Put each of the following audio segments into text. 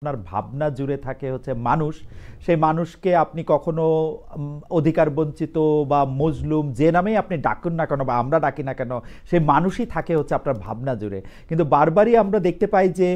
আপনার ভাবনা জুড়ে থাকে হচ্ছে মানুষ, সেই মানুষকে আপনি কখনো অধিকার বঞ্চিত বা মজলুম যে নামেই আপনি ডাকুন না কেন বা আমরা ডাকি না কেন, সেই মানুষই থাকে হচ্ছে আপনার ভাবনা জুড়ে। কিন্তু বারবারই আমরা দেখতে পাই যে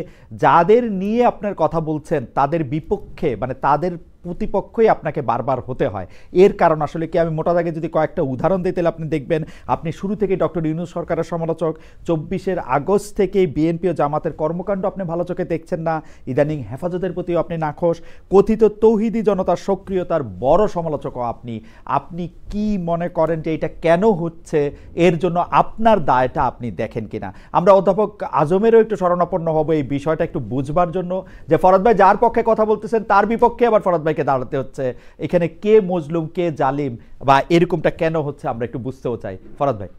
যাদের নিয়ে আপনার কথা বলছেন তাদের বিপক্ষে, মানে তাদের প্রতিপক্ষই আপনাকে বারবার হতে হয়। এর কারণ আসলে কি, আমি মোটা দাগে যদি কয়েকটা উদাহরণ দিতে, আপনি দেখবেন আপনি শুরু থেকে ডক্টর ইউনূস সরকারের সমালোচক, 24 আগস্ট থেকে বিএনপি ও জামাতের কর্মকাণ্ড আপনি ভালো চোখে দেখছেন না, ইদানিং হেফাজতের প্রতিও আপনি নাখোশ, কথিত তৌহিদি জনতার সক্রিয়তার বড় সমালোচকও আপনি। আপনি কি মনে করেন যে এটা কেন হচ্ছে, এর জন্য আপনার দায়টা আপনি দেখেন কিনা? আমরা অধ্যাপক আজমেরও একটু শরণাপন্ন হব এই বিষয়টা একটু বুঝবার জন্য, যে ফরাদ ভাই যার পক্ষে কথা বলতেছেন তার বিপক্ষে আবার ফরাদ ভাইকে দাঁড়াতে হচ্ছে। এখানে কে মজলুম কে জালিম বা এরকমটা কেন হচ্ছে আমরা একটু বুঝতেও চাই। ফরাদ ভাই।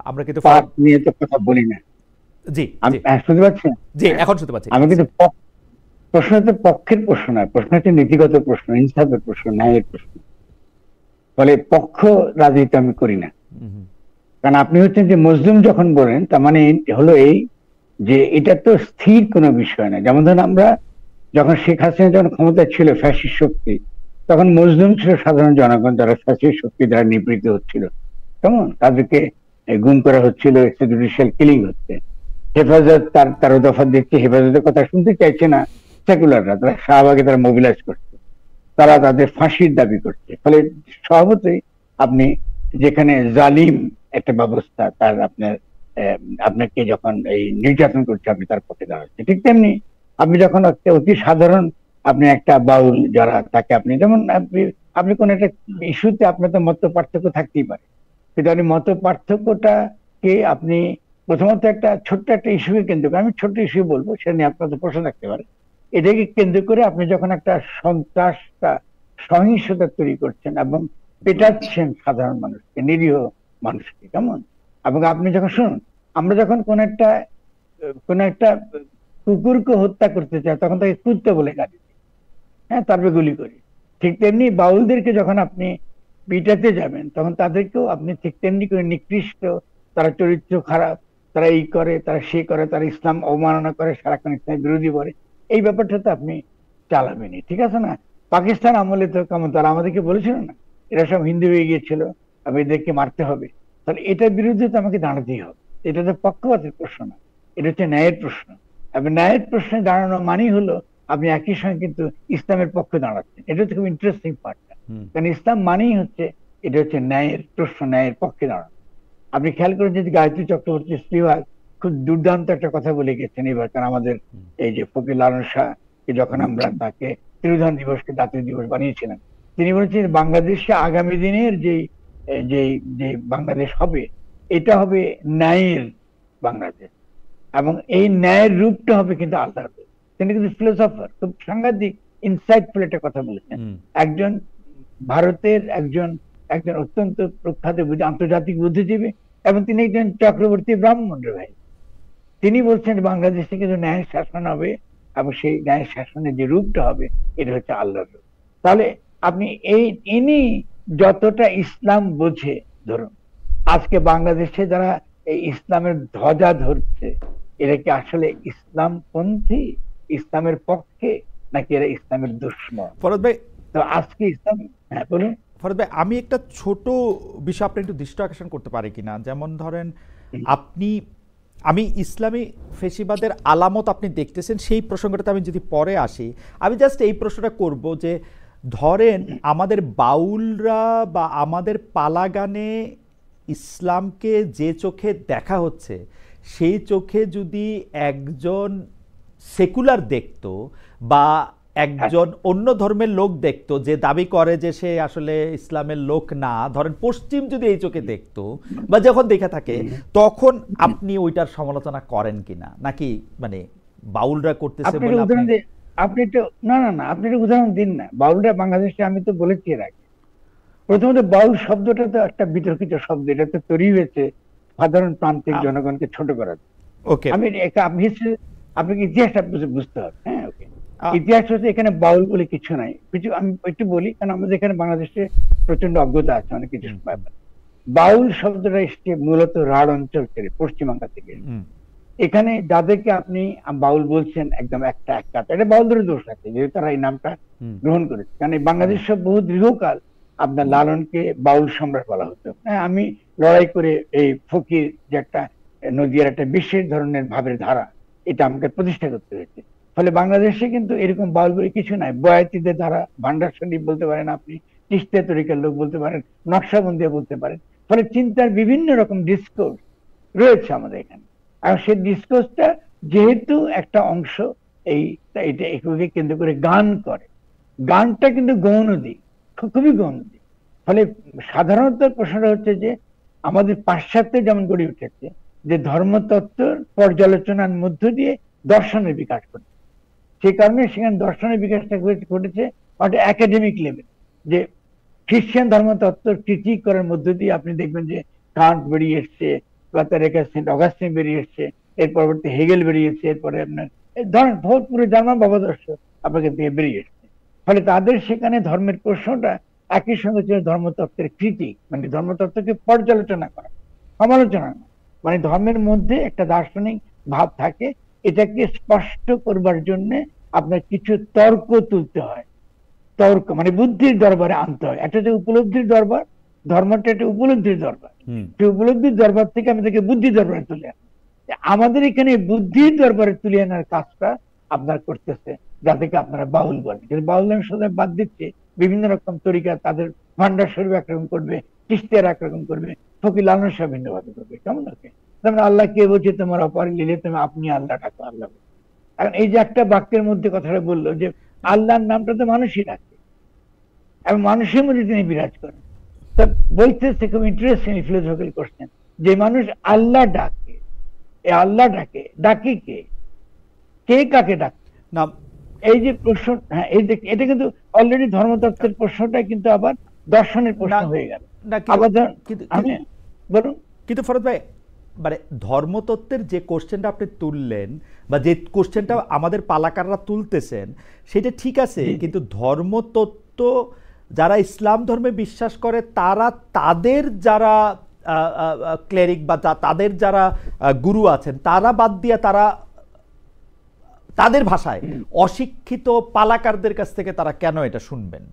আমরা কিন্তু নিয়ে তো কথা বলি না। জি আমি শুনতে পাচ্ছি? জি, এখন শুনতে পাচ্ছি। আমি কিন্তু প্রশ্ন হচ্ছে পক্ষের প্রশ্ন নয়, প্রশ্ন হচ্ছে নীতিগত প্রশ্ন, ইনসাফের প্রশ্ন, ন্যায়ের প্রশ্ন। ফলে পক্ষ রাজনীতি আমি করি না। কারণ আপনি হচ্ছেন যে মজলুম যখন বলেন, তার মানে হলো এই যে এটা তো স্থির কোনো বিষয় না। যেমন ধরুন আমরা যখন শেখ হাসিনা যখন ক্ষমতায় ছিল ফ্যাসিস্ট শক্তি, তখন মজলুম ছিল সাধারণ জনগণ, যারা ফ্যাসিস্ট শক্তি দ্বারা নিপীড়িত হচ্ছিল, কেমন তাদেরকে গুম করা হচ্ছিল, এক্সট্রাজুডিশিয়াল কিলিং হচ্ছে। হেফাজত তার 13 দফা দিচ্ছে, হেফাজতের কথা শুনতে চাইছে না সেকুলাররা, তারা শাহবাগে তারা মোবিলাইজ করছে, তারা তাদের ফাঁসির দাবি করছে। ফলে স্বভাবতই আপনি যেখানে জালিম একটা ব্যবস্থা, তার আপনাকে যখন এই নির্যাতন করছে, আপনি তার পক্ষে দাঁড়াচ্ছে। ঠিক তেমনি আপনি যখন একটা অতি সাধারণ, আপনি একটা বাউল যারা তাকে আপনি যেমন আপনি কোন একটা ইস্যুতে আপনার তো মত পার্থক্য থাকতেই পারে, কিন্তু আপনি মত পার্থক্যটাকে আপনি প্রথমত একটা ছোট্ট একটা ইস্যুকে কেন্দ্র করে, আমি ছোট্ট ইস্যু বলবো, সেটা নিয়ে আপনাদের প্রশ্ন থাকতে পারে, এটাকে কেন্দ্র করে আপনি যখন একটা সন্ত্রাসটা সহিংসতা তৈরি করছেন এবং পেটাচ্ছেন সাধারণ মানুষকে, নিরীহ মানুষকে, কেমন, এবং আপনি যখন শুনুন, আমরা যখন কোন একটা কুকুরকে হত্যা করতে চাই তখন তাকে কুত্তে বলে গালি দিই, হ্যাঁ, তারপরে গুলি করি। ঠিক তেমনি বাউলদেরকে যখন আপনি পিটাতে যাবেন তখন তাদেরকেও আপনি ঠিক তেমনি করে নিকৃষ্ট, তারা চরিত্র খারাপ, তারা এই করে, তারা সে করে, তারা ইসলাম অবমাননা করে, সারাক্ষণ ইসলাম বিরোধী বলে, এই ব্যাপারটা তো আপনি চালাবেনই, ঠিক আছে না? পাকিস্তান আমলে তো কেমন, তারা আমাদেরকে বলেছিল না এরা সব হিন্দু হয়ে গিয়েছিল, আমি এদেরকে মারতে হবে। তাহলে এটার বিরুদ্ধে তো আমাকে দাঁড়াতেই হবে। এটা তো পক্ষপাতের প্রশ্ন না, এটা হচ্ছে ন্যায়ের প্রশ্ন। এবং ন্যায়ের প্রশ্নে দাঁড়ানো মানেই হলো আপনি একই সঙ্গে কিন্তু ইসলামের পক্ষে দাঁড়াচ্ছেন। এটা হচ্ছে খুব ইন্টারেস্টিং পার্টটা, কারণ ইসলাম মানেই হচ্ছে এটা হচ্ছে ন্যায়ের প্রশ্ন, ন্যায়ের পক্ষে দাঁড়ানো। আপনি খেয়াল করেন যে গায়ত্রী চক্রবর্তী স্পিভাক খুব দুর্দান্ত একটা কথা বলে গেছেন এবার, কারণ আমাদের এই যে ফকির লালন শাহ যখন আমরা তাকে ত্রিধান দিবসকে জাতীয় দিবস বানিয়েছিলাম, তিনি বলেছেন বাংলাদেশে আগামী দিনের যে যে যে বাংলাদেশ হবে, এটা হবে ন্যায়ের বাংলাদেশ, এবং এই ন্যায়ের রূপটা হবে কিন্তু আল্লাহর রূপ। তিনি কিন্তু ফিলোসফার, খুব সাংঘাতিক ইনসাইটফুল একটা কথা বলেছেন। একজন ভারতের একজন একজন অত্যন্ত প্রখ্যাত আন্তর্জাতিক বুদ্ধিজীবী, এবং তিনি একজন চক্রবর্তী ব্রাহ্মণের ভাই। তিনি বলছেন বাংলাদেশে কিন্তু ন্যায় শাসন হবে, এবং সেই ন্যায় শাসনের যে রূপটা হবে এটা হচ্ছে আল্লাহর রূপ। তাহলে আপনি ইনি যতটা ইসলাম বোঝে, ধরুন আজকে বাংলাদেশে যারা এই ইসলামের ধ্বজা ধরছে, এরা কি আসলে ইসলামপন্থী, ইসলামের পক্ষে, নাকি এরা ইসলামের দুশমন? ফরাদ ভাই, তো আজকে ইসলাম, হ্যাঁ বলুন। ফরাদ ভাই, আমি একটা ছোট বিষয় আপনি একটু দৃষ্টি আকর্ষণ করতে পারি কিনা, যেমন ধরেন আমি ইসলামী ফেসিবাদের আলামত আপনি দেখতেছেন, সেই প্রসঙ্গটাতে আমি যদি পরে আসি, আমি জাস্ট এই প্রশ্নটা করব যে ধরেন আমাদের বাউলরা বা আমাদের পালাগানে ইসলামকে যে চোখে দেখা হচ্ছে, সেই চোখে যদি একজন সেকুলার দেখতো বা একজন অন্য ধর্মের লোক দেখতো যে দাবি করে যে সে আসলে ইসলামের লোক না, ধরেন পশ্চিম যদি এই চোখে দেখতো বা যখন দেখে থাকে, তখন আপনি ওইটার সমালোচনা করেন কিনা, নাকি মানে বাউলরা করতেছে বলে আপনি একটু না না না আপনি একটু উদাহরণ দিন না। বাউলরা বাংলাদেশে, আমি তো বলেছি এর আগে, প্রথমত বাউল শব্দটা তো একটা বিতর্কিত শব্দ, এটা তো তৈরি হয়েছে সাধারণ প্রান্তিক জনগণকে ছোট করার। ওকে, আপনাকে ইতিহাসটা বুঝতে হবে। হ্যাঁ, ওকে, ইতিহাস হচ্ছে এখানে বাউল বলে কিছু নাই। কিছু আমি একটু বলি, কারণ আমাদের এখানে বাংলাদেশে প্রচন্ড অজ্ঞতা আছে অনেক কিছু ব্যাপারে। বাউল শব্দটা এসছে মূলত রাঢ় অঞ্চল থেকে, পশ্চিমবাংলা থেকে। এখানে যাদেরকে আপনি বাউল বলছেন একদম একটা এটা বাউলদের দোষ আছে যেহেতু তারা এই নামটা গ্রহণ করেছে, কারণ এই বাংলাদেশে বহু দীর্ঘকাল আপনার লালনকে বাউল সম্রাট বলা হতো। হ্যাঁ, আমি লড়াই করে এই ফকির যে একটা নদীর একটা বিশেষ ধরনের ভাবের ধারা, এটা আমাকে প্রতিষ্ঠা করতে হয়েছে। ফলে বাংলাদেশে কিন্তু এরকম বাউল বলে কিছু নাই। বয়াতিদের ধারা, ভান্ডার শরীফ বলতে পারেন আপনি, তিস্তা তরিকার লোক বলতে পারেন, নকশাবন্দিয়া বলতে পারেন। ফলে চিন্তার বিভিন্ন রকম ডিসকোর্স রয়েছে আমাদের এখানে। আর সেই ডিসকোর্সটা যেহেতু একটা অংশ এটা এগুলোকে কেন্দ্র করে গান করে, গানটা কিন্তু গৌণ দিক, খুবই গৌণ দিক। ফলে সাধারণত প্রশ্নটা হচ্ছে যে আমাদের পাশ্চাত্যে যেমন গড়ে উঠেছে যে ধর্মতত্ত্বের পর্যালোচনার মধ্য দিয়ে দর্শনের বিকাশ ঘটে, সেই কারণে সেখানে দর্শনের বিকাশটা ঘটেছে একটা একাডেমিক লেভেল। যে খ্রিস্টান ধর্মতত্ত্বের ক্রিটিক করার মধ্য দিয়ে আপনি দেখবেন যে কান্ট বেরিয়ে এসছে, সেন্ট অগাস্টিন বেরিয়ে এসছে, এর পরবর্তী হেগেল বেরিয়েছে, এরপরে আপনার ধরেন পুরো জার্মান ভাবাদর্শ আপনাকে দিয়ে বেরিয়ে এসছে। ফলে তাদের সেখানে ধর্মের প্রশ্নটা একই সঙ্গে ছিল ধর্মতত্ত্বের ক্রিটিক, মানে ধর্মতত্ত্বকে পর্যালোচনা করা, সমালোচনা না, মানে ধর্মের মধ্যে একটা দার্শনিক ভাব থাকে, এটাকে স্পষ্ট করবার জন্য আপনার কিছু তর্ক তুলতে হয়। তর্ক মানে বুদ্ধির দরবারে আনতে হয়। একটা যে উপলব্ধির দরবার, ধর্মটা একটা উপলব্ধির দরবার, সেই উপলব্ধির দরবার থেকে আমি তাকে বুদ্ধির দরবারে তুলে আনি। আমাদের এখানে বুদ্ধির দরবারে তুলে আনার কাজটা আপনার করতেছে, যাদেরকে আপনারা বাউল বলেন। কিন্তু বাউল আমি সোজা বাদ দিচ্ছে, বিভিন্ন রকম তরিকা তাদের ভান্ডার শরীফ একরকম করবে, চিশতিয়ার একরকম করবে, ফকির লালন শাহ ভিন্ন ভাবে করবে। কেমন আছে তেমন আল্লাহ কে বলছে তোমার অপার লিলে তুমি আপনি আল্লাহ ডাকো আল্লাহ। এখন এই যে একটা বাক্যের মধ্যে কথাটা বললো যে আল্লাহর নামটা তো মানুষই ডাকে এবং মানুষের মধ্যে তিনি বিরাজ করেন। তা বলতেছে খুব ইন্টারেস্টিং ফিলোসফিক্যাল কোশ্চেন, যে মানুষ আল্লাহ ডাকে, আল্লাহ ডাকে কে, কে কাকে ডাকে না, এই যে প্রশ্ন, হ্যাঁ এটা কিন্তু অলরেডি ধর্মতত্ত্বের প্রশ্নটা কিন্তু আবার দর্শনের প্রশ্ন হয়ে গেল। আবার আমি বলুন, কিন্তু ফরদ ভাই মানে ধর্মতত্ত্বের যে কোশ্চেনটা আপনি তুললেন বা যে কোশ্চেনটা আমাদের পালাকাররা তুলতেছেন সেটা ঠিক আছে, কিন্তু ধর্মতত্ত্ব যারা ইসলাম ধর্মে বিশ্বাস করে তারা তাদের যারা ক্লেরিক বা তাদের যারা গুরু আছেন তারা বাদ দিয়ে তারা তাদের ভাষায় অশিক্ষিত পালাকারদের কাছ থেকে তারা কেন এটা শুনবেন?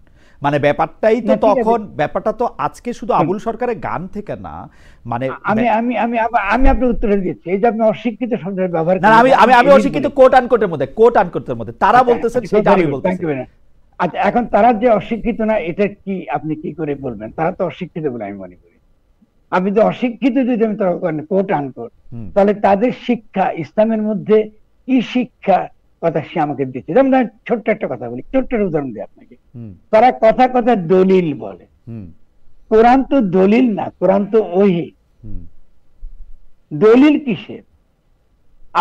মানে ব্যাপারটাই তো তখন ব্যাপারটা তো আজকে শুধু আবুল সরকারের গান থেকে না, মানে আমি আমি আমি আমি আপনার উত্তর দিচ্ছি। এই যে আপনি অশিক্ষিত শব্দের ব্যবহার না, আমি অশিক্ষিত কোট আনকোটের মধ্যে তারা বলতেছেন সেটা আমি বলতেছি। আচ্ছা, এখন তারা যে অশিক্ষিত না এটা কি আপনি কি করে বলবেন? তারা তো অশিক্ষিত বলে আমি মনে করি। আপনি তো অশিক্ষিত যদি আমি কোট আনকোট, তাহলে তাদের শিক্ষা ইসলামের মধ্যে কি শিক্ষা কথা সে আমাকে দিচ্ছে। যেমন ছোট্ট একটা কথা বলি, ছোট্ট উদাহরণ দিই আপনাকে। তারা কথা কথা দলিল বলে। কোরআন তো দলিল না, কোরআন তো ওহী। দলিল কিসের?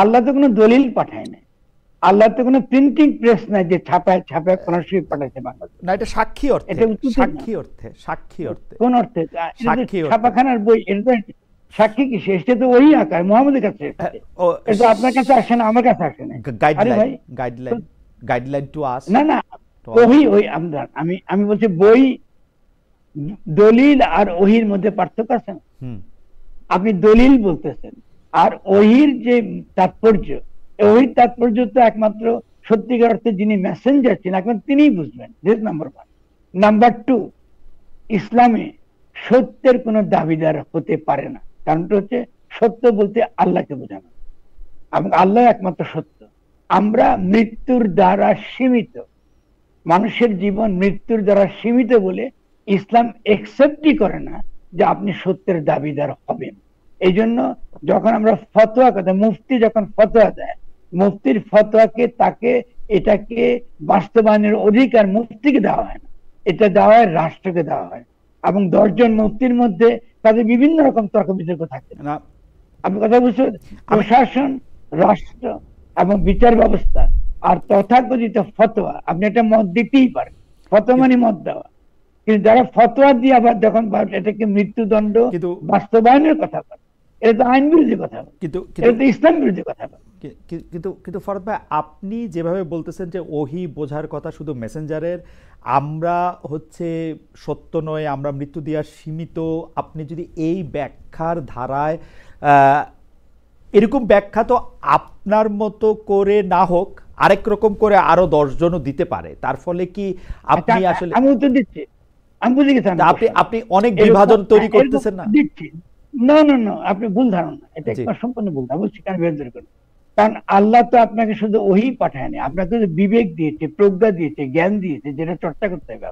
আল্লাহ তো কোনো দলিল পাঠায় না, আল্লাহ তো কোনো প্রিন্টিং প্রেস নাই যে ছাপায় কোরআন শরীফ পাঠাইছে বাংলাদেশ না। এটা সাক্ষী অর্থে, সাক্ষী অর্থে কোন অর্থে? ছাপাখানার বই, এটা সাক্ষী কি? এটা তো ওই আকার মুহাম্মদের কাছে, এটা আপনার কাছে আসে না, আমার কাছে আসে না। গাইডলাইন টু আস না ওই আমি বলছি বই, দলিল আর ওহির মধ্যে পার্থক্য আছে না? আপনি দলিল বলতেছেন আর ওহির যে তাৎপর্য, ওহির তাৎপর্য তো একমাত্র সত্যিকার অর্থে যিনি মেসেঞ্জার ছিলেন একমাত্র তিনিই বুঝবেন। নাম্বার 1। নাম্বার 2, ইসলামে সত্যের কোনো দাবিদার হতে পারে না। কারণটা হচ্ছে সত্য বলতে আল্লাহকে বোঝানো, এবং আল্লাহ একমাত্র সত্য। আমরা মৃত্যুর দ্বারা সীমিত, মানুষের জীবন মৃত্যুর দ্বারা সীমিত বলে ইসলাম একসেপ্টই করে না যে আপনি সত্যের দাবিদার হবেন। এই জন্য যখন আমরা ফতোয়া কথা, মুফতি যখন ফতোয়া দেয়, মুফতির ফতোয়াকে তাকে এটাকে বাস্তবায়নের অধিকার মুফতিকে দেওয়া হয় না, এটা দেওয়া হয় রাষ্ট্রকে দেওয়া হয়। এবং 10 জন মুফতির মধ্যে তাদের বিভিন্ন রকম তর্ক বিতর্ক থাকে না। আপনি কথা বুঝছেন? প্রশাসন, রাষ্ট্র এবং বিচার ব্যবস্থা আর তথাকথিত ফতোয়া, আপনি একটা মত দিতেই পারেন, ফতোয়া মানে মত দেওয়া। কিন্তু যারা ফতোয়া দিয়ে আবার যখন এটাকে মৃত্যুদণ্ড বাস্তবায়নের কথা বলে, এটা তো আইন বিরোধী কথা বলে, এটা তো ইসলাম বিরোধী কথা বলে। কিন্তু কিন্তু ফরহাদ ভাই, আপনি যেভাবে বলতেছেন যে ওহী বোঝার কথা শুধু মেসেঞ্জারের, আমরা হচ্ছে সত্য নয়, আমরা মৃত্যু দেওয়ার সীমিত, আপনি যদি এই ব্যাখ্যার ধারায় এরকম ব্যাখ্যা তো আপনার মতো করে না হোক আরেক রকম করে আরো 10 জনও দিতে পারে, তার ফলে কি আপনি আসলে আমি উত্তর দিচ্ছি, আমি বুঝে গেছি আপনি অনেক বিভাজন তৈরি করতেছেন না? দিচ্ছি, না না না, আপনি ভুল ধারণা, এটা সম্পূর্ণ ভুল ধারণা। বলছি কেন বিভাজন করেন, কারণ আল্লাহ তো আপনাকে শুধু ওহী পাঠায়নি, আপনাকে বিবেক দিয়েছে, প্রজ্ঞা দিয়েছে, জ্ঞান দিয়েছে, যেটা চর্চা করতে হবে।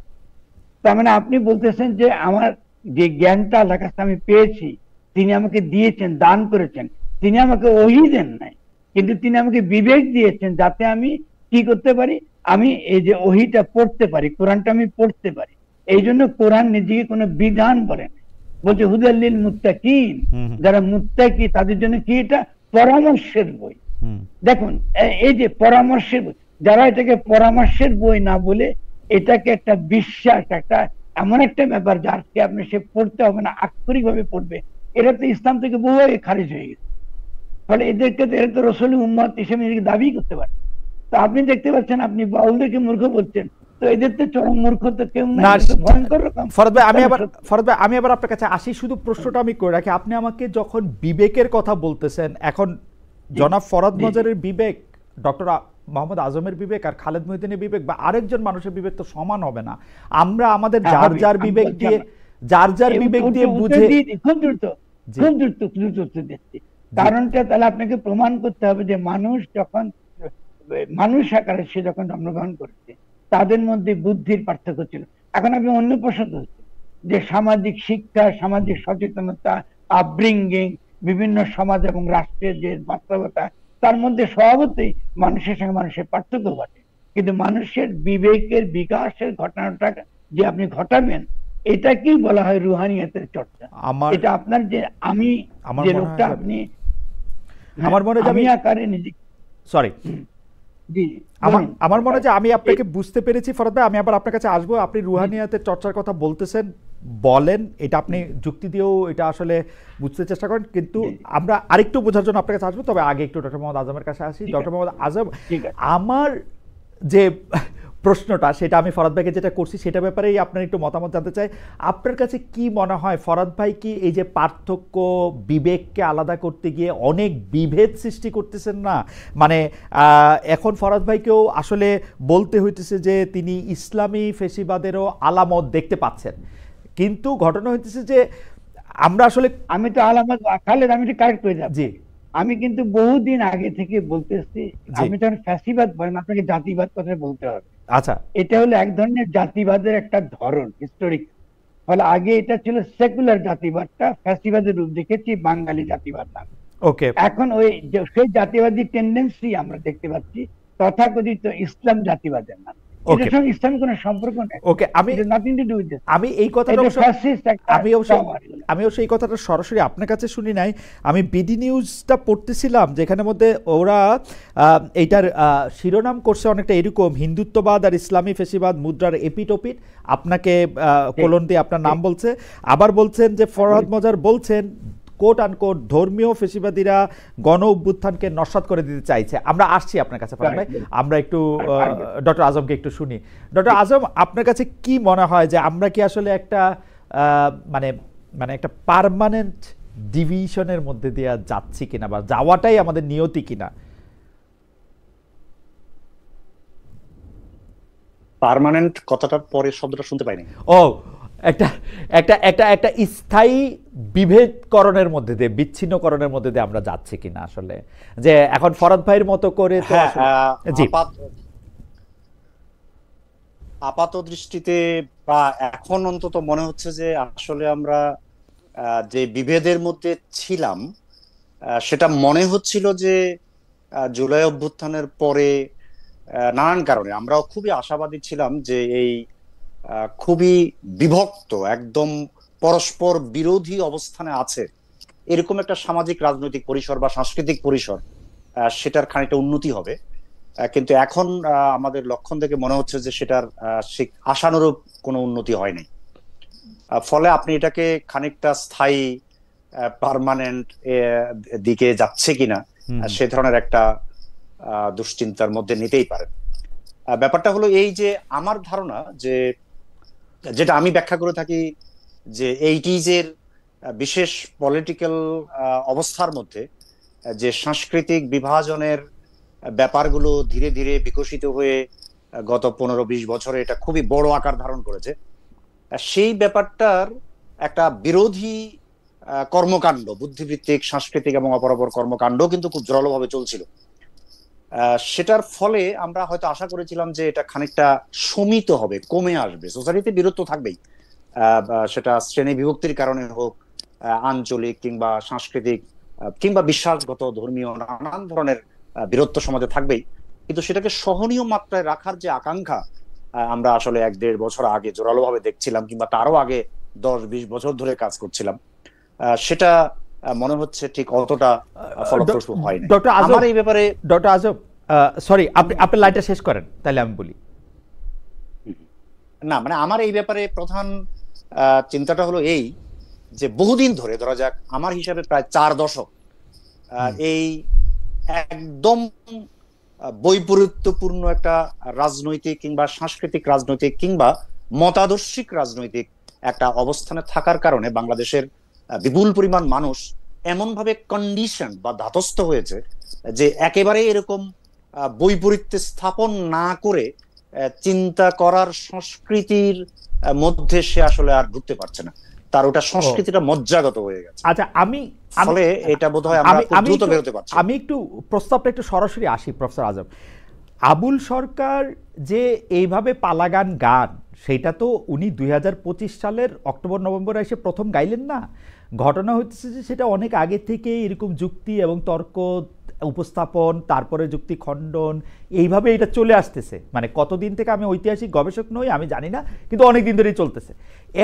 তার মানে আপনি বলতেছেন যে আমার যে জ্ঞানটা আল্লাহর কাছে আমি পেয়েছি, তিনি আমাকে দিয়েছেন, দান করেছেন, তিনি আমাকে ওহী দেন নাই, কিন্তু তিনি আমাকে বিবেক দিয়েছেন যাতে আমি কি করতে পারি, আমি এই যে ওহীটা পড়তে পারি, কোরআনটা আমি পড়তে পারি। এই জন্য কোরআন নিজেকে কোনো বিধান বলেন, বলছে হুদাল্লিল মুত্তাকিন, যারা মুত্তাকি তাদের জন্য কি, এটা পরামর্শের বই। দেখুন এই যে পরামর্শের বই, যারা এটাকে পরামর্শের বই না বলে এটাকে একটা বিশ্বাস, একটা এমন একটা ব্যাপার যাকে আপনি সে পড়তে হবে না, আক্ষরিক ভাবে পড়বে, এটা তো ইসলাম থেকে বহু আগে খারিজ হয়ে গেছে। ফলে এদেরকে এরা তো রসুল উম্মত হিসেবে নিজেকে দাবি করতে পারে। তো আপনি দেখতে পাচ্ছেন আপনি বাউলদেরকে মূর্খ বলছেন, তো এদের তো চরম মূর্খ তো কেউ না, ভয়ঙ্কর রকম। ফরহাদ ভাই আমি আবার আপনার কাছে আসি, শুধু প্রশ্নটা আমি করে রাখি, আপনি আমাকে যখন বিবেকের কথা বলতেছেন, এখন জনাব ফরহাদ মজারের বিবেক, ডক্টর মোহাম্মদ আজমের বিবেক আর খালেদ মহিউদ্দিনের বিবেক বা আরেকজন মানুষের বিবেক তো সমান হবে না। আমরা আমাদের যার যার বিবেক দিয়ে বুঝে, খুব দ্রুত দিচ্ছি কারণটা, তাহলে আপনাকে প্রমাণ করতে হবে যে মানুষ যখন মানুষ আকারে সে যখন জন্মগ্রহণ করেছে তাদের মধ্যে বুদ্ধির পার্থক্য ছিল। এখন আপনি অন্য প্রশ্ন করছেন যে সামাজিক শিক্ষা, সামাজিক সচেতনতা, আপব্রিঙ্গিং, বিভিন্ন সমাজ এবং রাষ্ট্রের যে বাস্তবতা, তার মধ্যে স্বভাবতই মানুষের সঙ্গে মানুষের পার্থক্য ঘটে, কিন্তু মানুষের বিবেকের বিকাশের ঘটনাটা যে আপনি ঘটাবেন, এটাকেই বলা হয় রুহানিয়াতের চর্চা। এটা আপনার যে আমি যে লোকটা আপনি আমার মনে হয় আমি আকারে নিজে সরি আমার মনে হয় যে আমি আপনাকে বুঝতে পেরেছি ফরহাদ ভাই। আমি আবার আপনার কাছে আসবো, আপনি রুহানিয়াতের চর্চার কথা বলতেছেন, বলেন, এটা আপনি যুক্তি দিয়েও এটা আসলে বুঝতে চেষ্টা করেন, কিন্তু আমরা আরেকটু বোঝার জন্য আপনার কাছে আসবো। তবে আগে একটু ডক্টর মোহাম্মদ আজমের কাছে আসি। ডক্টর মোহাম্মদ আজম, আমার যে প্রশ্নটা সেটা আমি ফরহাদ ভাইকে যেটা করছি সেটা ব্যাপারেই আপনার একটু মতামত জানতে চাই। আপনার কাছে কি মনে হয়, ফরহাদ ভাই কি এই যে পার্থক্য, বিবেককে আলাদা করতে গিয়ে অনেক বিভেদ সৃষ্টি করতেছেন না? মানে এখন ফরহাদ ভাইকেও আসলে বলতে হইতেছে যে তিনি ইসলামী ফেসিবাদেরও আলামত দেখতে পাচ্ছেন, কিন্তু ঘটনা হইতেছে যে আমরা আসলে, আমি তো আলামত খালেদ, আমি কারেক্ট করে যাব। জি, আমি কিন্তু বহুদিন আগে থেকে বলতেছি, আমি যখন ফ্যাসিবাদ বলেন আপনাকে জাতিবাদ কথা বলতে হবে। আচ্ছা, এটা হলো এক ধরনের জাতিবাদের একটা ধরন, হিস্টোরিক। ফলে আগে এটা ছিল সেকুলার জাতিবাদটা ফ্যাসিবাদের রূপ দেখেছি বাঙালি জাতিবাদ নাম। ওকে, এখন ওই সেই জাতিবাদী টেন্ডেন্সি আমরা দেখতে পাচ্ছি তথাকথিত ইসলাম জাতিবাদের নাম। এটার সঙ্গে ইসলামের কোনো সম্পর্ক নেই। ওকে, আমি এই কথাটা আমি অবশ্য এই কথাটা সরাসরি আপনার কাছে শুনি নাই, আমি বিডি নিউজটা পড়তেছিলাম যেখানে মধ্যে ওরা এইটার শিরোনাম করছে অনেকটা এরকম, হিন্দুত্ববাদ আর ইসলামী ফেসিবাদ মুদ্রার এপিটোপিট, আপনাকে কোলন দিয়ে আপনার নাম বলছে। আবার বলছেন যে ফরহাদ মজার বলছেন কোট আনকোট ধর্মীয় ফেসিবাদীরা গণ অভ্যুত্থানকে নস্যাৎ করে দিতে চাইছে। আমরা আসছি আপনার কাছে ফরহাদ ভাই, আমরা একটু ডক্টর আজমকে একটু শুনি। ডক্টর আজম, আপনার কাছে কি মনে হয় যে আমরা কি আসলে একটা মানে মানে একটা পার্মানেন্ট ডিভিশনের মধ্যে দিয়ে যাচ্ছি কিনা, বা যাওয়াটাই আমাদের নিয়তি কিনা? পার্মানেন্ট কথাটার পরে শব্দটা শুনতে পাইনি। ও, একটা একটা একটা একটা স্থায়ী বিভেদকরণের মধ্যে দিয়ে, বিচ্ছিন্নকরণের মধ্যে দিয়ে আমরা যাচ্ছি কিনা আসলে, যে এখন ফরহাদ ভাইয়ের মতো করে তো আপাত দৃষ্টিতে বা এখন অন্তত মনে হচ্ছে যে আসলে আমরা যে বিভেদের মধ্যে ছিলাম সেটা মনে হচ্ছিল যে জুলাই অভ্যুত্থানের পরে নানান কারণে আমরাও খুবই আশাবাদী ছিলাম যে এই খুবই বিভক্ত, একদম পরস্পর বিরোধী অবস্থানে আছে এরকম একটা সামাজিক রাজনৈতিক পরিসর বা সাংস্কৃতিক পরিসর, সেটার খানিকটা উন্নতি হবে। কিন্তু এখন আমাদের লক্ষণ থেকে মনে হচ্ছে যে সেটার আশানুরূপ কোনো উন্নতি হয়নি। ফলে আপনি এটাকে খানিকটা স্থায়ী পার্মানেন্ট দিকে যাচ্ছে কিনা সে ধরনের একটা দুশ্চিন্তার মধ্যে নিতেই পারেন। ব্যাপারটা হলো এই যে আমার ধারণা যে, যেটা আমি ব্যাখ্যা করে থাকি, যে 80s বিশেষ পলিটিক্যাল অবস্থার মধ্যে যে সাংস্কৃতিক বিভাজনের ব্যাপারগুলো ধীরে ধীরে বিকশিত হয়ে গত 15-20 বছরে এটা খুবই বড় আকার ধারণ করেছে, সেই ব্যাপারটার একটা বিরোধী কর্মকাণ্ড, বুদ্ধিবৃত্তিক, সাংস্কৃতিক এবং অপরাপর কর্মকাণ্ড কিন্তু খুব জোরালোভাবে চলছিল। সেটার ফলে আমরা হয়তো আশা করেছিলাম যে এটা খানিকটা শমিত হবে, কমে আসবে। সোসাইটিতে বিরোধ থাকবেই, সেটা শ্রেণী বিভক্তির কারণে হোক, আঞ্চলিক কিংবা সাংস্কৃতিক কিংবা বিশ্বাসগত, ধর্মীয়, নানান ধরনের বিরোধ সমাজে থাকবেই। কিন্তু সেটাকে সহনীয় মাত্রায় রাখার যে আকাঙ্ক্ষা আমরা আসলে 1-1.5 বছর আগে জোরালোভাবে দেখছিলাম, কিংবা তারও আগে 10-20 বছর ধরে কাজ করছিলাম, সেটা মনে হচ্ছে ঠিক অতটা ফলপ্রসূ হয়নি। আমার এই ব্যাপারে ডক্টর আজব, সরি, আপনি লাইনটা শেষ করেন তাহলে আমি বলি। না, মানে আমার এই ব্যাপারে প্রধান চিন্তাটা হলো এই যে, বহুদিন ধরে, ধরা যাক আমার হিসাবে প্রায় 4 দশক, এই একদম বৈপরীত্যপূর্ণ একটা রাজনৈতিক কিংবা সাংস্কৃতিক রাজনৈতিক কিংবা মতাদর্শিক রাজনৈতিক একটা অবস্থানে থাকার কারণে বাংলাদেশের বিপুল পরিমাণ মানুষ এমন ভাবে কন্ডিশন বা ধাতস্থ হয়েছে যে একেবারে এরকম বৈপরীত্যে স্থাপন না করে চিন্তা করার সংস্কৃতির মধ্যে সে আসলে আর ঢুকতে পারছে না, তার ওটা সংস্কৃতিটা মজ্জাগত হয়ে গেছে। আচ্ছা, ফলে এটা বোধহয় আমরা খুব দ্রুত বেরোতে পারছি। আমি একটু প্রস্তাবটা একটু সরাসরি আসি। প্রফেসর আজম, আবুল সরকার যে এইভাবে পালাগান গান, সেটা তো উনি 2025 সালের অক্টোবর-নভেম্বরে এসে প্রথম গাইলেন না। ঘটনা হচ্ছে যে সেটা অনেক আগে থেকে এরকম যুক্তি এবং তর্ক উপস্থাপন, তারপরে যুক্তি খণ্ডন, এইভাবে এটা চলে আসতেছে। মানে কতদিন থেকে, আমি ঐতিহাসিক গবেষক নই, আমি জানি না, কিন্তু অনেক দিন ধরেই চলতেছে।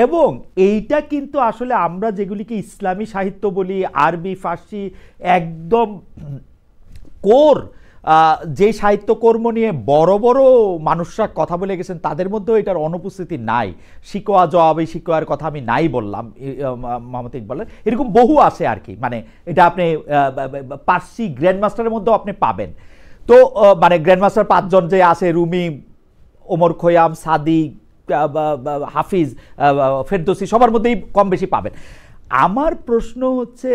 এবং এইটা কিন্তু আসলে আমরা যেগুলিকে ইসলামী সাহিত্য বলি, আরবি, ফার্সি, একদম কোর যে সাহিত্যকর্ম নিয়ে বড় বড় মানুষরা কথা বলে গেছেন, তাদের মধ্যেও এটার অনুপস্থিতি নাই। শিকোয়া জবাব, এই শিকোয়ার কথা আমি নাই বললাম, মোহাম্মদ ইকবালের এরকম বহু আছে আর কি। মানে এটা আপনি পার্সি গ্র্যান্ডমাস্টারের মধ্যেও আপনি পাবেন। তো মানে গ্র্যান্ডমাস্টার 5 জন যে আছে, রুমি, ওমর খৈয়াম, সাদিক, হাফিজ, ফেরদৌসি, সবার মধ্যেই কম বেশি পাবেন। আমার প্রশ্ন হচ্ছে,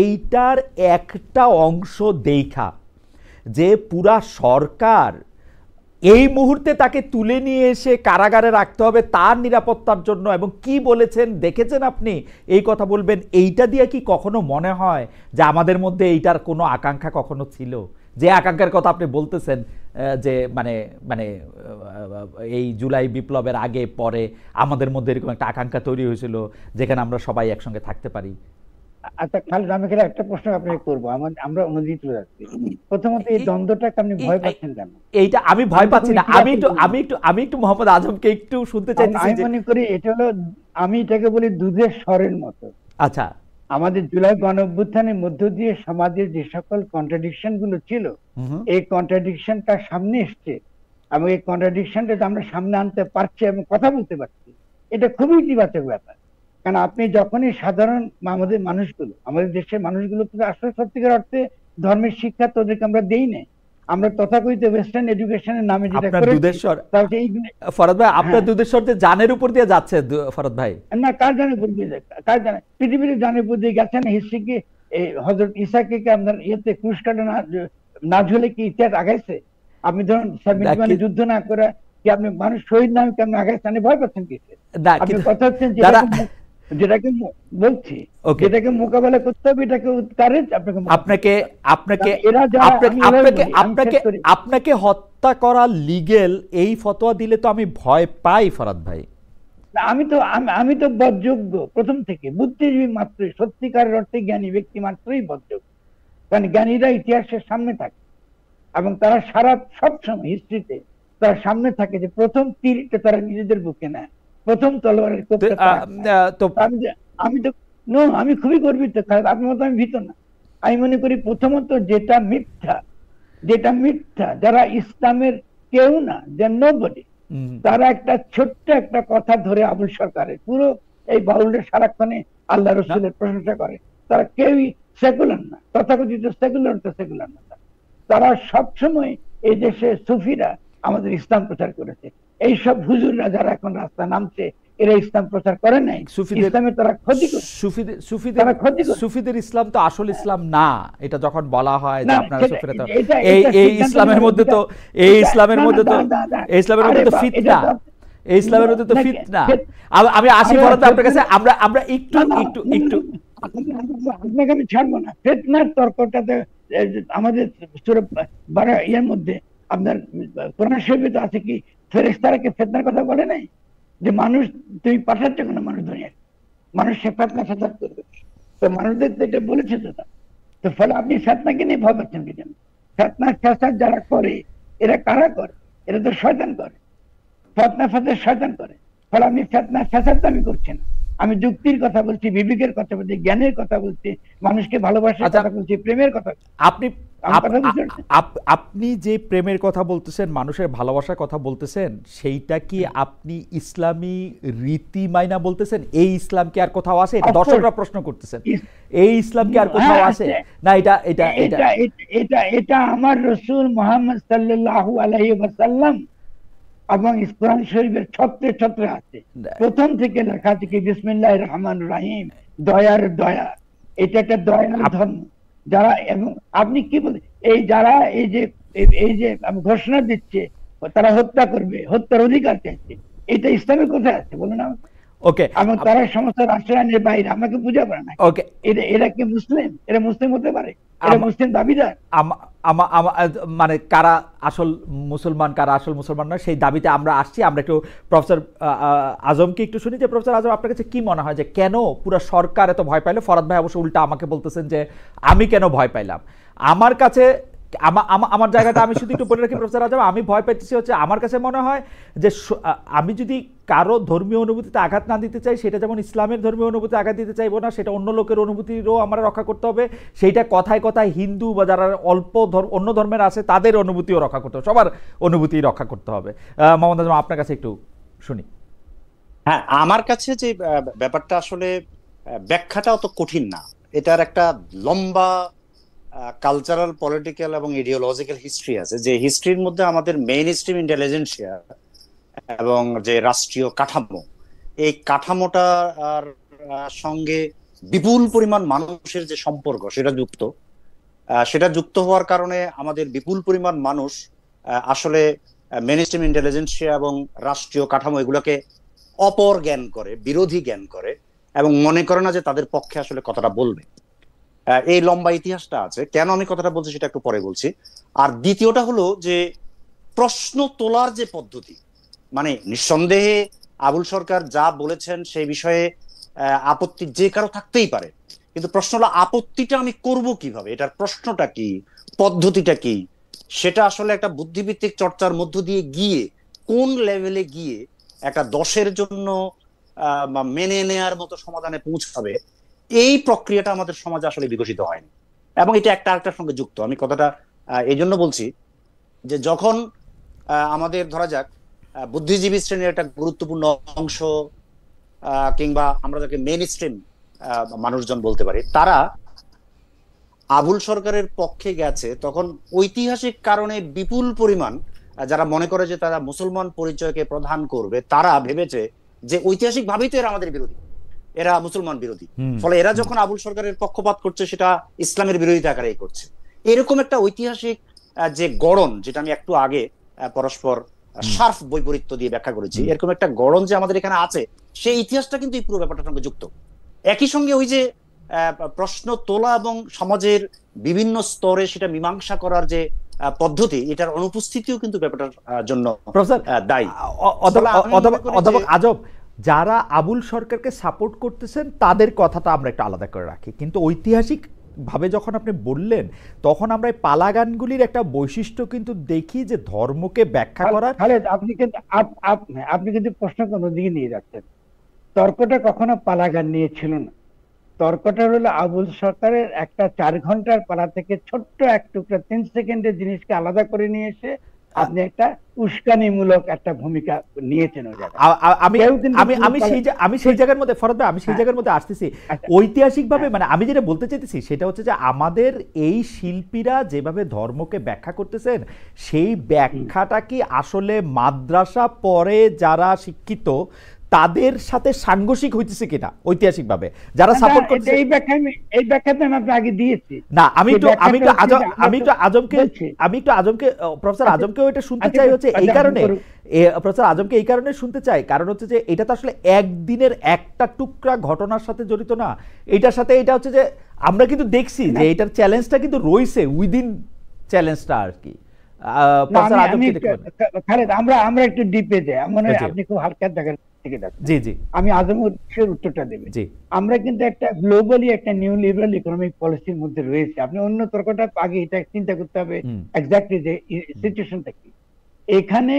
এইটার একটা অংশ দেখা যে পুরা সরকার এই মুহূর্তে তাকে তুলে নিয়ে এসে কারাগারে রাখতে হবে তার নিরাপত্তার জন্য, এবং কি বলেছেন দেখেছেন আপনি, এই কথা বলবেন, এইটা দিয়ে কি কখনো মনে হয় যে আমাদের মধ্যে এইটার কোনো আকাঙ্ক্ষা কখনো ছিল? যে আকাঙ্ক্ষার কথা আপনি বলতেছেন, যে মানে মানে এই জুলাই বিপ্লবের আগে পরে আমাদের মধ্যে এরকম একটা আকাঙ্ক্ষা তৈরি হয়েছিল যেখানে আমরা সবাই একসঙ্গে থাকতে পারি। আচ্ছা খালিদ, আমি একটা প্রশ্ন আপনাকে করবো, আমরা অনুযায়ী চলে যাচ্ছি। প্রথমত এই দ্বন্দ্বটাকে আপনি ভয় পাচ্ছেন কেন? এইটা আমি ভয় পাচ্ছি না, আমি একটু মোহাম্মদ আজমকে একটু শুনতে চাইছি। আমি মনে করি এটা হলো, আমি এটাকে বলি দুধের স্বরের মতো। আচ্ছা, আমাদের জুলাই গণঅভ্যুত্থানের মধ্য দিয়ে সমাজের যে সকল কন্ট্রাডিকশন গুলো ছিল, এই কন্ট্রাডিকশনটা সামনে এসছে, এবং এই কন্ট্রাডিকশনটা আমরা সামনে আনতে পারছি এবং কথা বলতে পারছি, এটা খুবই ইতিবাচক ব্যাপার। কারণ আপনি যখনই সাধারণ আমাদের মানুষগুলো, আমাদের দেশের মানুষগুলো আসলে সত্যিকার অর্থে ধর্মের শিক্ষা তোদেরকে আমরা দেই নাই, আমরা তথাকথিত ওয়েস্টার্ন এডুকেশনের নামে যেটা করেছি। ফরহাদ ভাই, আপনার দুধেশ্বর যে জানের উপর দিয়ে যাচ্ছে, ফরহাদ ভাই, না কার জানের উপর দিয়ে, কার জানে, পৃথিবীর জানের উপর দিয়ে গেছে না। হিস্ট্রিকে হযরত ঈসাকে আপনার ইয়েতে ক্রুশ কাটা না ঝুলে কি ইতিহাস আগাইছে? আপনি ধরুন 71 যুদ্ধ না করে কি আপনি মানুষ শহীদ নামে কেমন আগাইছে? ভয় পাচ্ছেন কি? আপনি কথা হচ্ছেন যেটাকে বলছি, যেটাকে মোকাবেলা করতে হবে, এটাকে আপনাকে হত্যা করা লিগেল, এই ফতোয়া দিলে তো আমি ভয় পাই ফরহাদ ভাই। আমি তো বদযোগ্য প্রথম থেকে, বুদ্ধিজীবী মাত্রই, সত্যিকারের অর্থে জ্ঞানী ব্যক্তি মাত্রই বদযোগ্য। কারণ জ্ঞানীরা ইতিহাসের সামনে থাকে এবং তারা সবসময় হিস্ট্রিতে তার সামনে থাকে, যে প্রথম তীরটা তারা নিজেদের বুকে নেয়, প্রথম তলোয়ারের আমি খুবই গর্বিত, আপনার মতো আমি ভীত না। আমি মনে করি প্রথমত যেটা মিথ্যা, যারা ইসলামের কেউ না, যে নোবডি, তারা একটা ছোট্ট একটা কথা ধরে আবুল সরকারের পুরো এই বাউলটা সারাক্ষণে আল্লাহ রসুলের প্রশংসা করে, তারা কেউই সেকুলার না, তথাকথিত সেকুলার তো সেকুলার না, তারা সবসময় এই দেশে সুফিরা আমাদের ইসলাম প্রচার করেছে। এইসব হুজুররা যারা এখন রাস্তা নামছে, এরা ইসলাম প্রচার করে নাই, ইসলামের তারা ক্ষতি করছে, সুফিদের ইসলাম তো আসল ইসলাম না। এটা যখন বলা হয় যে আপনারা সুফিরা, তো এই এই ইসলামের মধ্যে তো এই ইসলামের মধ্যে তো এই ইসলামের মধ্যে তো ফিতনা, এই ইসলামের মধ্যে তো ফিতনা। আমি আসি ফরাদ আপনার কাছে, আমরা একটু একটু একটু আপনাকে আমি ছাড়বো না। ফিতনার তর্কটাতে আমাদের সূরা বারা এর মধ্যে আপনার কোরআন শরীফে তো আছে কি, ফেরেশতারা কি ফিতনার কথা বলে নাই? যে মানুষ তুই পাঠাচ্ছ কেন মানুষ দুনিয়ায়, মানুষ সে ফিতনা ফাসাদ করবে, তো মানুষদের তো এটা বলেছে তো না। তো ফলে আপনি ফিতনাকে নিয়ে ভয় পাচ্ছেন কি জন্য? ফিতনা ফাসাদ যারা করে, এরা কারা করে? এরা তো শয়তান করে, ফিতনা ফাসাদ শয়তান করে। ফলে আপনি ফিতনা ফাসাদ আমি করছি না, আমি যুক্তির কথা বলছি, বিবেকের কথা বলছি, জ্ঞানের কথা বলছি, মানুষকে ভালোবাসার কথা বলছি, প্রেমের কথা। আপনি যে প্রেমের কথা বলতেছেন, মানুষের ভালোবাসার কথা বলতেছেন, সেইটা কি আপনি ইসলামী রীতি মাইনা বলতেছেন? এই ইসলাম কি আর কোথাও আছে? এটা দর্শকরা প্রশ্ন করতেছেন, এই ইসলাম কি আর কোথাও আছে? না, এটা এটা এটা এটা এটা আমার রাসূল মুহাম্মদ সাল্লাল্লাহু আলাইহি ওয়াসাল্লাম এবং কোরআন শরীফের ছত্রে ছত্রে আছে, প্রথম থেকে লেখা আছে কি বিসমিল্লাহির রহমানির রহিম, দয়ার দয়া। এটা একটা দয়ার ধর্ম। যারা, এবং আপনি কি বলেন, এই যারা এই যে ঘোষণা দিচ্ছে তারা হত্যা করবে, হত্যার অধিকার চাইছে, এটা ইসলামের কোথায় আছে বলুন আমাকে? ওকে, এবং তারা সমস্ত রাষ্ট্রায়নের বাইরে, আমাকে বুঝা পারে না। ওকে, এরা কি মুসলিম? এরা মুসলিম হতে পারে? এরা মুসলিম দাবিদার? মানে কারা আসল মুসলমান, কারা আসল মুসলমান নয়, সেই দাবিতে আমরা আসছি। আমরা একটু প্রফেসর আজমকে একটু শুনি, যে প্রফেসর আজম আপনার কাছে কি মনে হয় যে কেন পুরো সরকার এত ভয় পাইলো? ফরাদ ভাই অবশ্য উল্টা আমাকে বলতেছেন যে আমি কেন ভয় পাইলাম। আমার কাছে আমার জায়গাটা আমি শুধু একটু বলে রাখি প্রফেসর আজম, আমি ভয় পাইতেছি হচ্ছে, আমার কাছে মনে হয় যে আমি যদি কারো ধর্মীয় অনুভূতিতে আঘাত না দিতে চাই, সেটা যেমন ইসলামের ধর্মীয় অনুভূতি আঘাত দিতে চাইবো না, সেটা অন্য লোকের অনুভূতিরও আমরা রক্ষা করতে হবে। সেইটা কথায় কথায় হিন্দু বা যারা অল্প অন্য ধর্মের আছে তাদের অনুভূতিও রক্ষা করতে হবে, সবার অনুভূতি রক্ষা করতে হবে। মোহাম্মদ আজম, আপনার কাছে একটু শুনি। হ্যাঁ, আমার কাছে যে ব্যাপারটা আসলে ব্যাখ্যাটা অত কঠিন না। এটার একটা লম্বা কালচারাল, পলিটিক্যাল এবং ইডিওলজিক্যাল হিস্ট্রি আছে, যে হিস্ট্রির মধ্যে আমাদের মেইন স্ট্রিম ইন্টেলিজেন্সিয়া এবং যে রাষ্ট্রীয় কাঠামো, এই কাঠামোটার সঙ্গে বিপুল পরিমাণ মানুষের যে সম্পর্ক সেটা যুক্ত হওয়ার কারণে আমাদের বিপুল পরিমাণ মানুষ আসলে মেইন স্ট্রিম ইন্টেলিজেন্সিয়া এবং রাষ্ট্রীয় কাঠামো এগুলোকে অপর জ্ঞান করে, বিরোধী জ্ঞান করে, এবং মনে করে না যে তাদের পক্ষে আসলে কথাটা বলবে। এই লম্বা ইতিহাসটা আছে। কেন আমি কথাটা বলছি সেটা একটু পরে বলছি। আর দ্বিতীয়টা হলো যে প্রশ্ন তোলার যে পদ্ধতি, মানে নিঃসন্দেহে আবুল সরকার যা বলেছেন সেই বিষয়ে আপত্তি যে কারো থাকতেই পারে, কিন্তু প্রশ্ন হলো আপত্তিটা আমি করব কিভাবে, এটার প্রশ্নটা কি, পদ্ধতিটা কি, সেটা আসলে একটা বুদ্ধিভিত্তিক চর্চার মধ্য দিয়ে গিয়ে কোন লেভেলে গিয়ে একটা দশের জন্য মেনে নেয়ার মতো সমাধানে পৌঁছাবে, এই প্রক্রিয়াটা আমাদের সমাজে আসলে বিকশিত হয়নি। এবং এটা একটা আরেকটার সঙ্গে যুক্ত। আমি কথাটা এই জন্য বলছি যে যখন আমাদের ধরা যাক বুদ্ধিজীবী শ্রেণীর একটা গুরুত্বপূর্ণ অংশ, কিংবা আমরা যাকে মেইন স্ট্রিম মানুষজন বলতে পারি, তারা আবুল সরকারের পক্ষে গেছে, তখন ঐতিহাসিক কারণে বিপুল পরিমাণ যারা মনে করে যে তারা মুসলমান পরিচয়কে প্রধান করবে, তারা ভেবেছে যে ঐতিহাসিক ভাবেই তো এরা আমাদের বিরোধী, এরা মুসলমান বিরোধী, ফলে এরা যখন আবুল সরকারের পক্ষপাত করছে সেটা ইসলামের বিরোধিতা আকারেই করছে। এরকম একটা ঐতিহাসিক যে গড়ন, যেটা আমি একটু আগে পরস্পর শার্প বৈপরীত্য দিয়ে ব্যাখ্যা করেছি, এরকম একটা গড়ন যে আমাদের এখানে আছে, সেই ইতিহাসটা কিন্তু এই পুরো ব্যাপারটার সঙ্গে যুক্ত। একই সঙ্গে ওই যে প্রশ্ন তোলা এবং সমাজের বিভিন্ন স্তরে সেটা মীমাংসা করার যে পদ্ধতি, এটার অনুপস্থিতিও কিন্তু ব্যাপারটার জন্য দায়ী। অধ্যাপক আজব, যারা আবুল সরকারকে সাপোর্ট করতেছেন তাদের কথাটা আমরা একটু আলাদা করে রাখি, কিন্তু ঐতিহাসিক ভাবে যখন আপনি বললেন, তখন আমরা এই পালাগানগুলির একটা বৈশিষ্ট্য কিন্তু দেখি যে ধর্মকে ব্যাখ্যা করার। আপনি কিন্তু প্রশ্ন কোন দিকে নিয়ে যাচ্ছেন। তর্কটা কখনো পালাগান নিয়ে ছিল না। তর্কটা হলো আবুল সরকারের একটা 4 ঘন্টার পালা থেকে ছোট্ট এক টুকরা 3 সেকেন্ডের জিনিসকে আলাদা করে নিয়ে এসে আপনি একটা উস্কানিমূলক একটা ভূমিকা নিয়েছেন ওই জায়গায়। আমি সেই জায়গার মধ্যে ফরহাদ ভাই, আমি সেই জায়গার মধ্যে আসতেছি। ঐতিহাসিকভাবে মানে আমি যেটা বলতে চাইতেছি সেটা হচ্ছে যে আমাদের এই শিল্পীরা যেভাবে ধর্মকে ব্যাখ্যা করতেছেন, সেই ব্যাখ্যাটা কি আসলে মাদ্রাসা পড়ে যারা শিক্ষিত তাদের সাথে সাংঘর্ষিক হইতেছে কিনা ঐতিহাসিকভাবে যারা সাপোর্ট করছে? এই ব্যাখ্যাটা আমি আপনাকে আগে দিয়েছি। না, আমি একটু আজমকে প্রফেসর আজমকেও এটা শুনতে চাই হচ্ছে এই কারণে, প্রফেসর আজমকে এই কারণে শুনতে চাই কারণ হচ্ছে যে এটা তো আসলে একদিনের একটা টুকরা ঘটনার সাথে জড়িত না, এটার সাথে এটা হচ্ছে যে আমরা কিন্তু দেখছি যে এটার চ্যালেঞ্জটা কিন্তু রয়েছে উইদিন চ্যালেঞ্জটা আর কি। আমরা একটু ডিপে যাই, আপনি খুব হালকা জায়গা থেকে দেখেন। জি জি, আমি আজমের উত্তরটা দেব। আমরা কিন্তু একটা গ্লোবালি একটা নিউ লিবারাল ইকোনমিক পলিসির মধ্যে রয়েছে। আপনি অন্য তর্কটা আগে এটা চিন্তা করতে হবে এক্স্যাক্টলি যে সিচুয়েশনটা কি। এখানে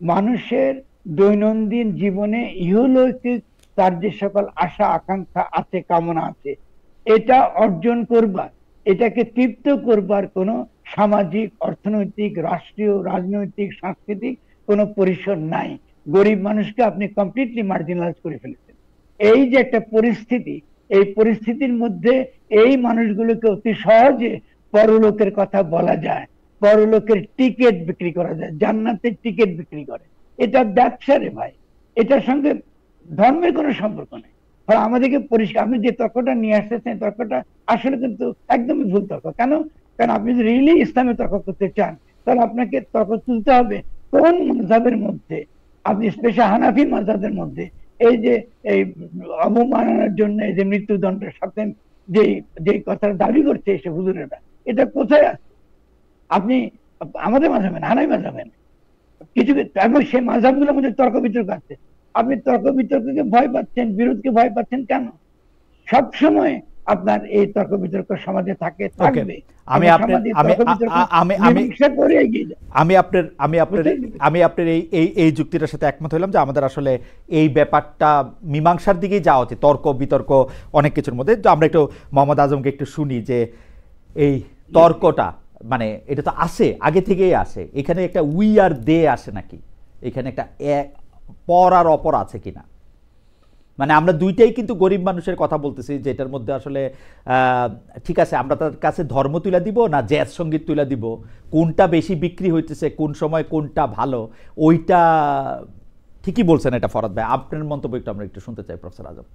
মানুষের দৈনন্দিন জীবনে ইহলৌকিক তার যে সকল আশা আকাঙ্ক্ষা আছে, কামনা আছে, এটা অর্জন করবার, এটাকে তৃপ্ত করবার কোনো সামাজিক, অর্থনৈতিক, রাষ্ট্রীয়, রাজনৈতিক, সাংস্কৃতিক কোনো পরিসর নাই। গরিব মানুষকে আপনি কমপ্লিটলি মার্জিনালাইজ করে ফেলেছেন। এই যে একটা পরিস্থিতি, এই পরিস্থিতির মধ্যে এই মানুষগুলোকে অতি সহজে পরলোকের কথা বলা যায়, পরলোকের টিকিট বিক্রি করা যায়, জান্নাতের টিকিট বিক্রি করে। এটা ব্যবসা রে ভাই, এটার সঙ্গে ধর্মের কোনো সম্পর্ক নেই। আমাদেরকে পরিষ্কার, আপনি যে তর্কটা নিয়ে আসতেছেন তর্কটা আসলে কিন্তু একদমই ভুল তর্ক। কেন? কারণ আপনি যদি রিয়েলি ইসলামে তর্ক করতে চান তাহলে আপনাকে তর্ক তুলতে হবে কোন মাযহাবের মধ্যে, আপনি স্পেশাল হানাফি মাযহাবের মধ্যে এই যে এই অবমাননার জন্য এই যে মৃত্যুদণ্ডের সাথে যে কথাটা দাবি করছে এসে হুজুরেরা, এটা কোথায় আছে? আপনি আমাদের মাযহাবে না, হানাফি মাযহাবে না, কিছু এবং সেই মাযহাবগুলোর মধ্যে তর্ক বিতর্ক আছে। আপনি তর্ক বিতর্ককে ভয় পাচ্ছেন, বিরোধকে ভয় পাচ্ছেন কেন? সবসময় আপনার এই তর্ক বিতর্ক সমাজে থাকবে। আমি আপনার এই যুক্তিটার সাথে একমত হলাম যে আমাদের আসলে এই ব্যাপারটা মীমাংসার দিকেই যাওয়া উচিত, তর্ক বিতর্ক অনেক কিছুর মধ্যে। আমরা একটু মোহাম্মদ আজমকে একটু শুনি যে এই তর্কটা মানে এটা তো আসে, আগে থেকেই আসে, এখানে একটা উই আর দে আসে নাকি, এখানে একটা পর আর অপর আছে কিনা? মানে আমরা দুইটাই কিন্তু গরিব মানুষের কথা বলতেছি, যেটার মধ্যে আসলে ঠিক আছে আমরা তার কাছে ধর্ম তুলে দিব না জ্যাজ সঙ্গীত তুলে দিব, কোনটা বেশি বিক্রি হইতেছে, কোন সময় কোনটা ভালো, ওইটা ঠিকই বলছেন এটা ফরহাদ ভাই। আপনার মন্তব্য একটু আমরা একটু শুনতে চাই প্রফেসর আজম।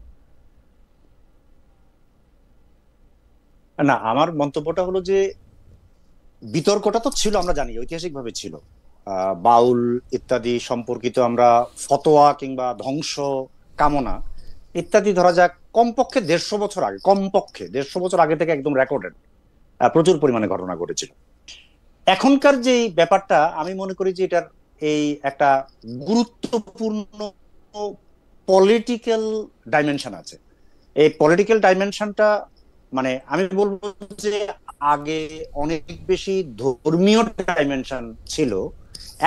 না, আমার মন্তব্যটা হলো যে বিতর্কটা তো ছিল, আমরা জানি ঐতিহাসিকভাবে ছিল, বাউল ইত্যাদি সম্পর্কিত আমরা ফতোয়া কিংবা ধ্বংস কামনা ইত্যাদি ধরা যাক কমপক্ষে 150 বছর আগে, কমপক্ষে 150 বছর আগে থেকে একদম রেকর্ডেড প্রচুর পরিমাণে ঘটনা ঘটেছিল। এখনকার যে ব্যাপারটা আমি মনে করি যে এটার এই একটা গুরুত্বপূর্ণ পলিটিক্যাল ডাইমেনশন আছে। এই পলিটিক্যাল ডাইমেনশনটা মানে আমি বলবো যে আগে অনেক বেশি ধর্মীয় ডাইমেনশন ছিল,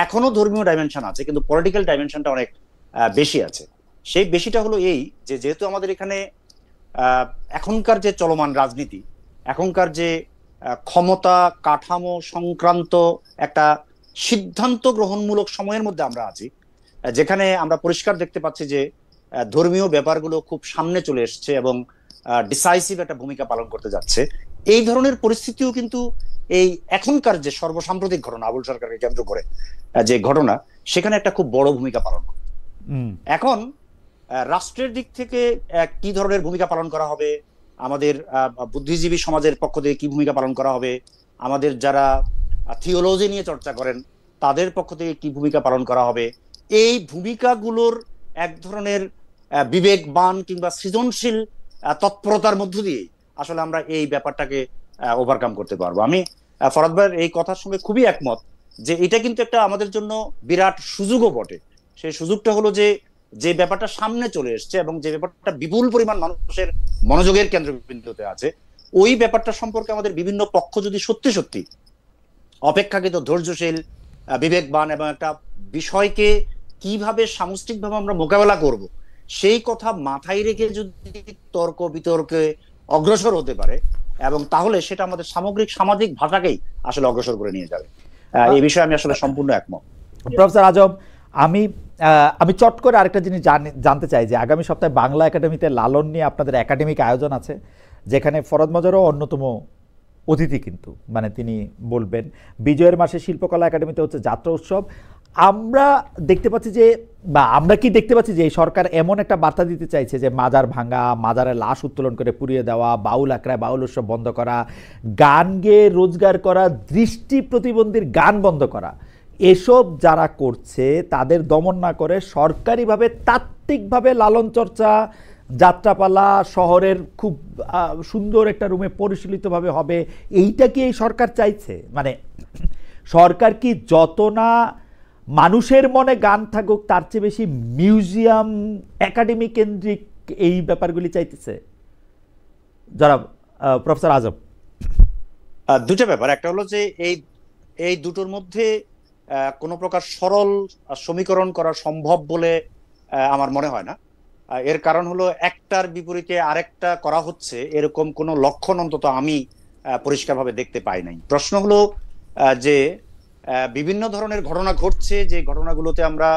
এখনো ধর্মীয় ডাইমেনশন আছে, কিন্তু পলিটিক্যাল ডাইমেনশনটা অনেক বেশি আছে। সেই বেশিটা হলো এই যে যেহেতু আমাদের এখানে এখনকার যে চলমান রাজনীতি, এখনকার যে ক্ষমতা কাঠামো সংক্রান্ত একটা সিদ্ধান্ত গ্রহণমূলক সময়ের মধ্যে আমরা আছি, যেখানে আমরা পরিষ্কার দেখতে পাচ্ছি যে ধর্মীয় ব্যাপারগুলো খুব সামনে চলে এসছে এবং ডিসাইসিভ একটা ভূমিকা পালন করতে যাচ্ছে। এই ধরনের পরিস্থিতিও কিন্তু এই এখনকার যে সর্বসাম্প্রতিক ঘটনা, আবুল সরকারকে কেন্দ্র করে যে ঘটনা, সেখানে একটা খুব বড় ভূমিকা পালন করে। এখন রাষ্ট্রের দিক থেকে কি ধরনের ভূমিকা পালন করা হবে, আমাদের বুদ্ধিজীবী সমাজের পক্ষ থেকে কি ভূমিকা পালন করা হবে, আমাদের যারা থিওলজি নিয়ে চর্চা করেন তাদের পক্ষ থেকে কি ভূমিকা পালন করা হবে, এই ভূমিকাগুলোর এক ধরনের বিবেকবান কিংবা সৃজনশীল তৎপরতার মধ্য দিয়ে আসলে আমরা এই ব্যাপারটাকে ওভারকাম করতে পারবো। আমি ফরহাদ ভাইয়ের এই কথার সঙ্গে খুবই একমত যে এটা কিন্তু একটা আমাদের জন্য বিরাট সুযোগও বটে। সেই সুযোগটা হলো যে ব্যাপারটা সামনে চলে এসছে এবং যে ব্যাপারটা বিপুল পরিমাণ মানুষের মনোযোগের কেন্দ্রবিন্দুতে আছে, ওই ব্যাপারটা সম্পর্কে আমাদের বিভিন্ন পক্ষ যদি সত্যি সত্যি অপেক্ষাকৃত ধৈর্যশীল, বিবেকবান এবং একটা বিষয়কে কিভাবে সামষ্টিকভাবে আমরা মোকাবেলা করব সেই কথা মাথায় রেখে যদি তর্ক বিতর্কে অগ্রসর হতে পারে, এবং তাহলে সেটা আমাদের সামগ্রিক সামাজিক ভাষাকেই আসলে অগ্রসর করে নিয়ে যাবে। এই বিষয়ে আমি আসলে সম্পূর্ণ একমত। প্রফেসর আজম, আমি আমি চট করে আরেকটা জিনিস জানতে চাই যে আগামী সপ্তাহে বাংলা একাডেমিতে লালন নিয়ে আপনাদের একাডেমিক আয়োজন আছে, যেখানে ফরহাদ মজারও অন্যতম অতিথি, কিন্তু মানে তিনি বলবেন। বিজয়ের মাসে শিল্পকলা একাডেমিতে হচ্ছে যাত্রা উৎসব। আমরা দেখতে পাচ্ছি যে, বা আমরা কি দেখতে পাচ্ছি যে এই সরকার এমন একটা বার্তা দিতে চাইছে যে মাজার ভাঙা, মাজারের লাশ উত্তোলন করে পুড়িয়ে দেওয়া, বাউল আখড়ায় বাউল উৎসব বন্ধ করা, গান গেয়ে রোজগার করা, দৃষ্টি প্রতিবন্ধীর গান বন্ধ করা, এসব যারা করছে তাদের দমন না করে সরকারিভাবে তাত্ত্বিকভাবে লালন চর্চা, যাত্রাপালা শহরের খুব সুন্দর একটা রুমে পরিচালিতভাবে হবে, এইটা কি এই সরকার চাইছে? মানে সরকার কি যত না মানুষের মনে গান থাকুক তার চেয়ে বেশি মিউজিয়াম, একাডেমি কেন্দ্রিক এই ব্যাপারগুলি চাইতেছে? যারা প্রফেসর আজম, দুটো ব্যাপার, একটা হলো যে এই দুটোর মধ্যে কোনো প্রকার সরল সমীকরণ করা সম্ভব বলে আমার মনে হয় না। এর কারণ হলো একটার বিপরীতে আরেকটা করা হচ্ছে এরকম কোনো লক্ষণ অন্তত আমি পরিষ্কারভাবে দেখতে পাই নাই। প্রশ্ন হলো যে বিভিন্ন ধরনের ঘটনা ঘটছে, যে ঘটনাগুলোতে আমরা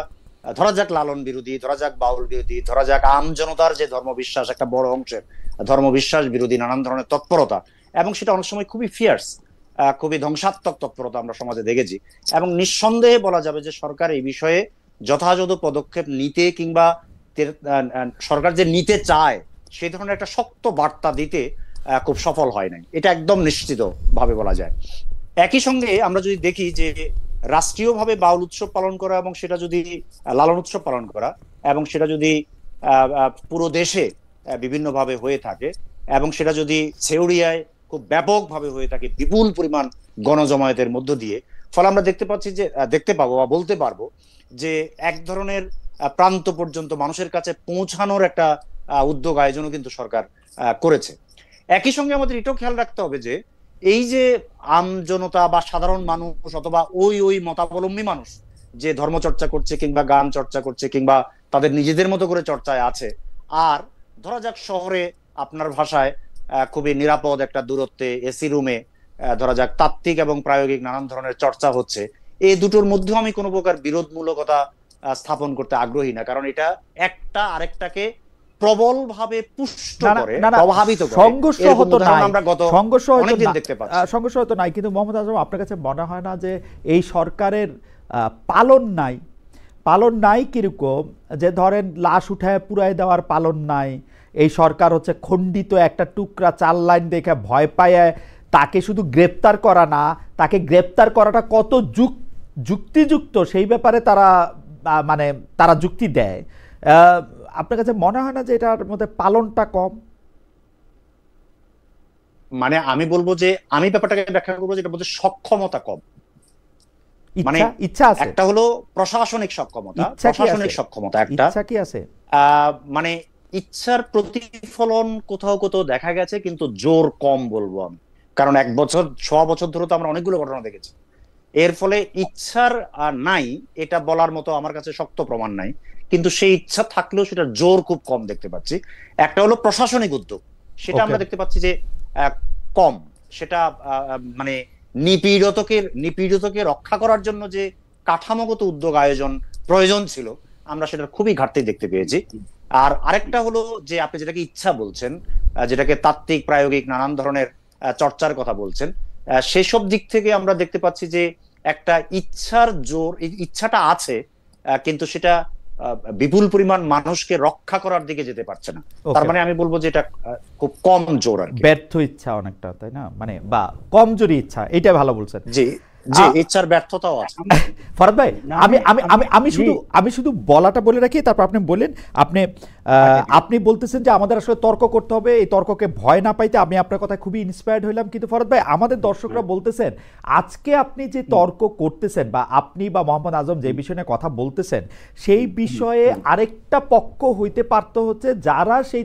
ধরা যাক লালন বিরোধী, ধরা যাক বাউল বিরোধী, ধরা যাক আম জনতার যে ধর্মবিশ্বাস, একটা বড় অংশের ধর্মবিশ্বাস বিরোধী নানান ধরনের তৎপরতা, এবং সেটা অনেক সময় খুবই ফিয়ার্স, খুবই ধ্বংসাত্মক তৎপরতা আমরা সমাজে দেখেছি। এবং নিঃসন্দেহে বলা যাবে যে সরকার এই বিষয়ে যথাযথ পদক্ষেপ নিতে, কিংবা সরকার যে নিতে চায় সেই ধরনের একটা শক্ত বার্তা দিতে খুব সফল হয় নাই, এটা একদম নিশ্চিত ভাবে বলা যায়। একই সঙ্গে আমরা যদি দেখি যে রাষ্ট্রীয়ভাবে বাউল উৎসব পালন করা এবং সেটা যদি লালন উৎসব পালন করা এবং সেটা যদি পুরো দেশে বিভিন্নভাবে হয়ে থাকে এবং সেটা যদি ছেউড়িয়ায় খুব ব্যাপকভাবে হয়ে থাকে বিপুল পরিমাণ গণজমায়েতের মধ্য দিয়ে, ফলে আমরা দেখতে পাবো বা বলতে পারবো যে এক ধরনের প্রান্ত পর্যন্ত মানুষের কাছে পৌঁছানোর একটা উদ্যোগ আয়োজনও কিন্তু সরকার করেছে। একই সঙ্গে আমাদের এটাও খেয়াল রাখতে হবে যে এই যে আম জনতা বা সাধারণ মানুষ অথবা ওই মতাবলম্বী মানুষ যে ধর্মচর্চা করছে কিংবা গান চর্চা করছে কিংবা তাদের নিজেদের মতো করে চর্চায় আছে, আর ধরা যাক শহরে আপনার ভাষায় খুবই নিরাপদ একটা দূরত্বে এসি রুমে ধরা যাক তাত্ত্বিক এবং প্রায়োগিক নানান ধরনের চর্চা হচ্ছে, এই দুটোর মধ্যে আমি কোনো প্রকার বিরোধমূলকতা স্থাপন করতে আগ্রহী না, কারণ এটা একটা আরেকটাকে প্রবলভাবে পুষ্ট করে, প্রভাবিত করে। সংঘর্ষ হতো না, আমরা গত অনেকদিন দেখতে পাচ্ছি সংঘর্ষ হতো নাই। কিন্তু মোহাম্মদ আজম, আপনার কাছে মনে হয় না যে এই সরকারের পালন নাই কিরকম? যে ধরেন লাশ উঠায় পুরাই দেওয়ার পালন নাই, এই সরকার হচ্ছে খণ্ডিত একটা টুকরা 4 লাইন দেখে ভয় পায় তাকে শুধু গ্রেপ্তার করা না, তাকে গ্রেপ্তার করাটা কত যুক্তিযুক্ত সেই ব্যাপারে তারা যুক্তি দেয়। আপনার কাছে মনে হয় না যে এটার মধ্যে পালনটা কম? মানে আমি বলবো যে আমি ব্যাপারটাকে ব্যাখ্যা করবো যে এটার মধ্যে সক্ষমতা কম। মানে ইচ্ছা আছে, একটা হলো প্রশাসনিক সক্ষমতা একটা, ইচ্ছা কি আছে? মানে ইচ্ছার প্রতিফলন কোথাও কোথাও দেখা গেছে, কিন্তু জোর কম বলবো আমি। কারণ 1 বছর 6 বছর ধরে তো আমরা অনেকগুলো ঘটনা দেখেছি। এর ফলে ইচ্ছার নাই এটা বলার মতো আমার কাছে শক্ত প্রমাণ নাই, কিন্তু সেই ইচ্ছা থাকলেও সেটা জোর খুব কম দেখতে পাচ্ছি। একটা হলো প্রশাসনিক উদ্যোগ, সেটা আমরা দেখতে পাচ্ছি যে কম। সেটা মানে নিপীড়িতকে রক্ষা করার জন্য যে কাঠামোগত উদ্যোগ আয়োজন প্রয়োজন ছিল, আমরা সেটার খুবই ঘাটতি দেখতে পেয়েছি। আর আরেকটা হলো যে আপনি যেটাকে ইচ্ছা বলছেন, যেটাকে তাত্ত্বিক প্রায়োগিক নানান ধরনের চর্চার কথা বলছেন, সেসব দিক থেকে আমরা দেখতে পাচ্ছি যে একটা ইচ্ছার জোর, ইচ্ছাটা আছে, কিন্তু সেটা বিপুল পরিমাণ মানুষকে রক্ষা করার দিকে যেতে পারছে না। তার মানে আমি বলবো যে এটা খুব কম জোর, আর ব্যর্থ ইচ্ছা অনেকটা, তাই না? মানে বা কমজোরি ইচ্ছা, এটা ভালো বলছেন। জি, ইচ্ছার ব্যর্থতাও আছে। ফরহাদ ভাই, আমি শুধু বলাটা বলে রাখি, তারপর আপনি বলেন। আপনি বলতেছেন যে আমাদের আসলে তর্ক করতে হবে, এই তর্ককে ভয় না পাইতে। আমি আপনার কথা খুবই ইন্সপায়ার্ড হইলাম। কিন্তু ফরহাদ ভাই, আমাদের দর্শকরা বলতেছেন আজকে আপনি যে তর্ক করতেছেন, বা আপনি বা মোহাম্মদ আজম যে বিষয় নিয়ে কথা বলতেছেন, সেই বিষয়ে আরেকটা পক্ষ হইতে পারত হচ্ছে যারা সেই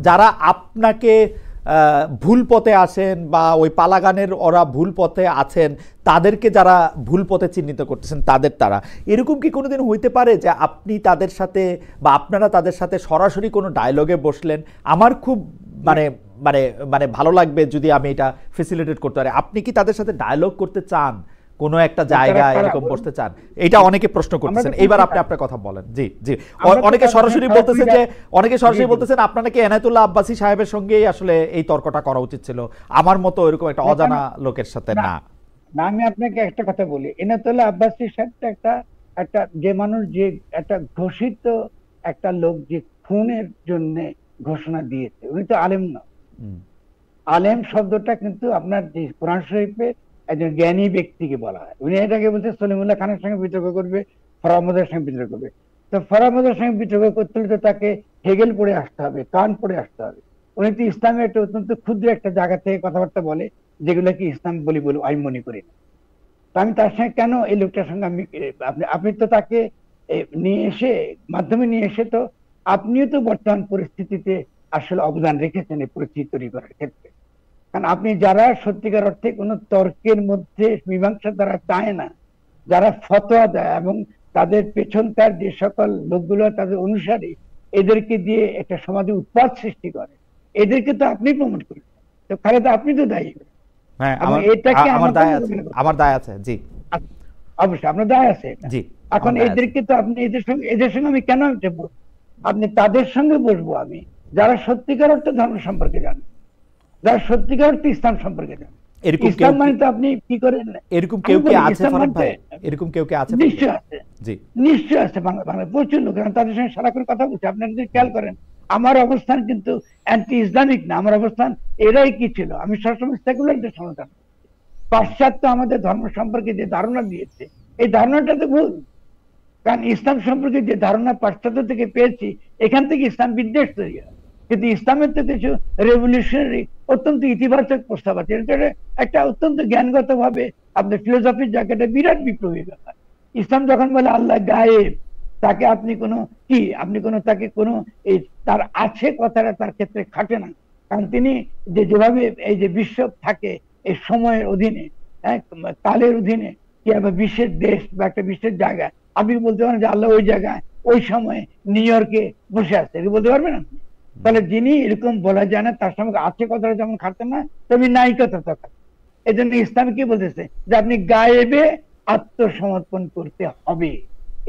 যারা আপনাকে ভুল পথে আসেন বা ওই পালাগানের ওরা ভুল পথে আছেন, তাদেরকে যারা ভুল পথে চিহ্নিত করতেছেন তারা এরকম কি কোনোদিন হইতে পারে যে আপনি তাদের সাথে বা আপনারা তাদের সাথে সরাসরি কোনো ডায়লগে বসলেন? আমার খুব মানে মানে ভালো লাগবে যদি আমি এটা ফেসিলিটেট করতে পারি। আপনি কি তাদের সাথে ডায়ালগ করতে চান, কোনো একটা জায়গায় এরকম বসতে চান? এটা অনেকে প্রশ্ন করতেছেন, এইবার আপনি আপনার কথা বলেন। জি জি, অনেকে সরাসরি বলতেছেন যে, অনেকে সরাসরি বলতেছেন আপনার নাকি এনায়েতুল্লাহ আব্বাসী সাহেবের সঙ্গেই আসলে এই তর্কটা করা উচিত ছিল, আমার মতো এরকম একটা অজানা লোকের সাথে না। না, আমি আপনাকে একটা কথা বলি, এনায়েতুল্লাহ আব্বাসী সাহেবটা একটা একটা যে মানুষ, যে একটা ঘোষিত একটা লোক, যে খুনের জন্য ঘোষণা দিয়েছে, উনি তো আলেম না। আলেম শব্দটা কিন্তু আপনার যে কোরআন শরীফে একজন জ্ঞানী ব্যক্তিকে বলা হয়। উনি এটাকে বলছে সলিমুল্লাহ খানের সঙ্গে বিতর্ক করবে, ফরামদের সঙ্গে বিতর্ক করবে। তো ফরামদের সঙ্গে বিতর্ক করতে হলে তো তাকে হেগেল পড়ে আসতে হবে, কান পড়ে আসতে হবে। উনি তো ইসলামের একটা অত্যন্ত ক্ষুদ্র একটা জায়গা থেকে কথাবার্তা বলে, যেগুলো কি ইসলাম বলি বলে আমি মনে করি না। তো আমি তার সঙ্গে কেন এই লোকটার সঙ্গে আমি আপনি তো তাকে নিয়ে এসে, মাধ্যমে নিয়ে এসে, তো আপনিও তো বর্তমান পরিস্থিতিতে আসলে অবদান রেখেছেন এই পরিস্থিতি তৈরি করার ক্ষেত্রে। কারণ আপনি যারা সত্যিকার অর্থে কোনো তর্কের মধ্যে মীমাংসা তারা চায় না, যারা ফতোয়া দেয় এবং তাদের পেছনকার যে সকল লোকগুলো তাদের অনুসারী, এদেরকে দিয়ে একটা সমাজে উৎপাদ সৃষ্টি করে, এদেরকে তো আপনি প্রমোট করেন। তো খালেদা আপনি তো দায়ী। হ্যাঁ, এটাকে আমার দায় আছে। জি অবশ্যই আপনার দায় আছে। জি, এখন এদেরকে তো আপনি এদের সঙ্গে আমি কেন বসবো? আপনি তাদের সঙ্গে বসবো আমি, যারা সত্যিকার অর্থে ধর্ম সম্পর্কে জানেন, যারা সত্যিকার অর্থে ইসলাম সম্পর্কে জানেন। ইসলাম মানে তো আপনি কি করেন, এরকম কেউ কি আছে ফরহাদ ভাই? এরকম কেউ কি আছে? নিশ্চয় আছে। জি, নিশ্চয় আছে। বাংলা প্রচুর লোক, তাদের সঙ্গে সারাক্ষণ কথা বলছে। আপনারা যদি খেয়াল করেন, আমার অবস্থান কিন্তু অ্যান্টি ইসলামিক না। আমার অবস্থান এরাই কি ছিল, আমি সবসময় সেকুলারদের সমর্থন। পাশ্চাত্য আমাদের ধর্ম সম্পর্কে যে ধারণা দিয়েছে, এই ধারণাটা তো ভুল। কারণ ইসলাম সম্পর্কে যে ধারণা পাশ্চাত্য থেকে পেয়েছি, এখান থেকে ইসলাম বিদ্বেষ তৈরি হয়। কিন্তু ইসলামের তো কিছু রেভলিউশনারি অত্যন্ত ইতিবাচক প্রস্তাব আছে। এটা একটা অত্যন্ত জ্ঞানগত ভাবে আপনার ফিলোসফির জায়গাটা বিরাট বিপ্লবী ব্যাপার। ইসলাম যখন বলে আল্লাহ গায়েব, তাকে আপনি তাকে কোনো এই তার আছে কথাটা তার ক্ষেত্রে খাটে না। কারণ তিনি যেভাবে এই যে বিশ্ব থাকে এই সময়ের অধীনে, কালের অধীনে, কি আবার বিশ্বের দেশ বা একটা বিশ্বের জায়গা, আপনি বলতে পারেন যে আল্লাহ ওই জায়গায় ওই সময় নিউ ইয়র্কে বসে আছে, বলতে পারবেন আপনি? তাহলে যিনি এরকম বলা যায় না, তার সঙ্গে আছে কথাটা যেমন খাটেন না, তবে নাই কথা তো খাটেন। এই জন্য ইসলাম কি বলতেছে যে আপনি গায়েবে আত্মসমর্পণ করতে হবে।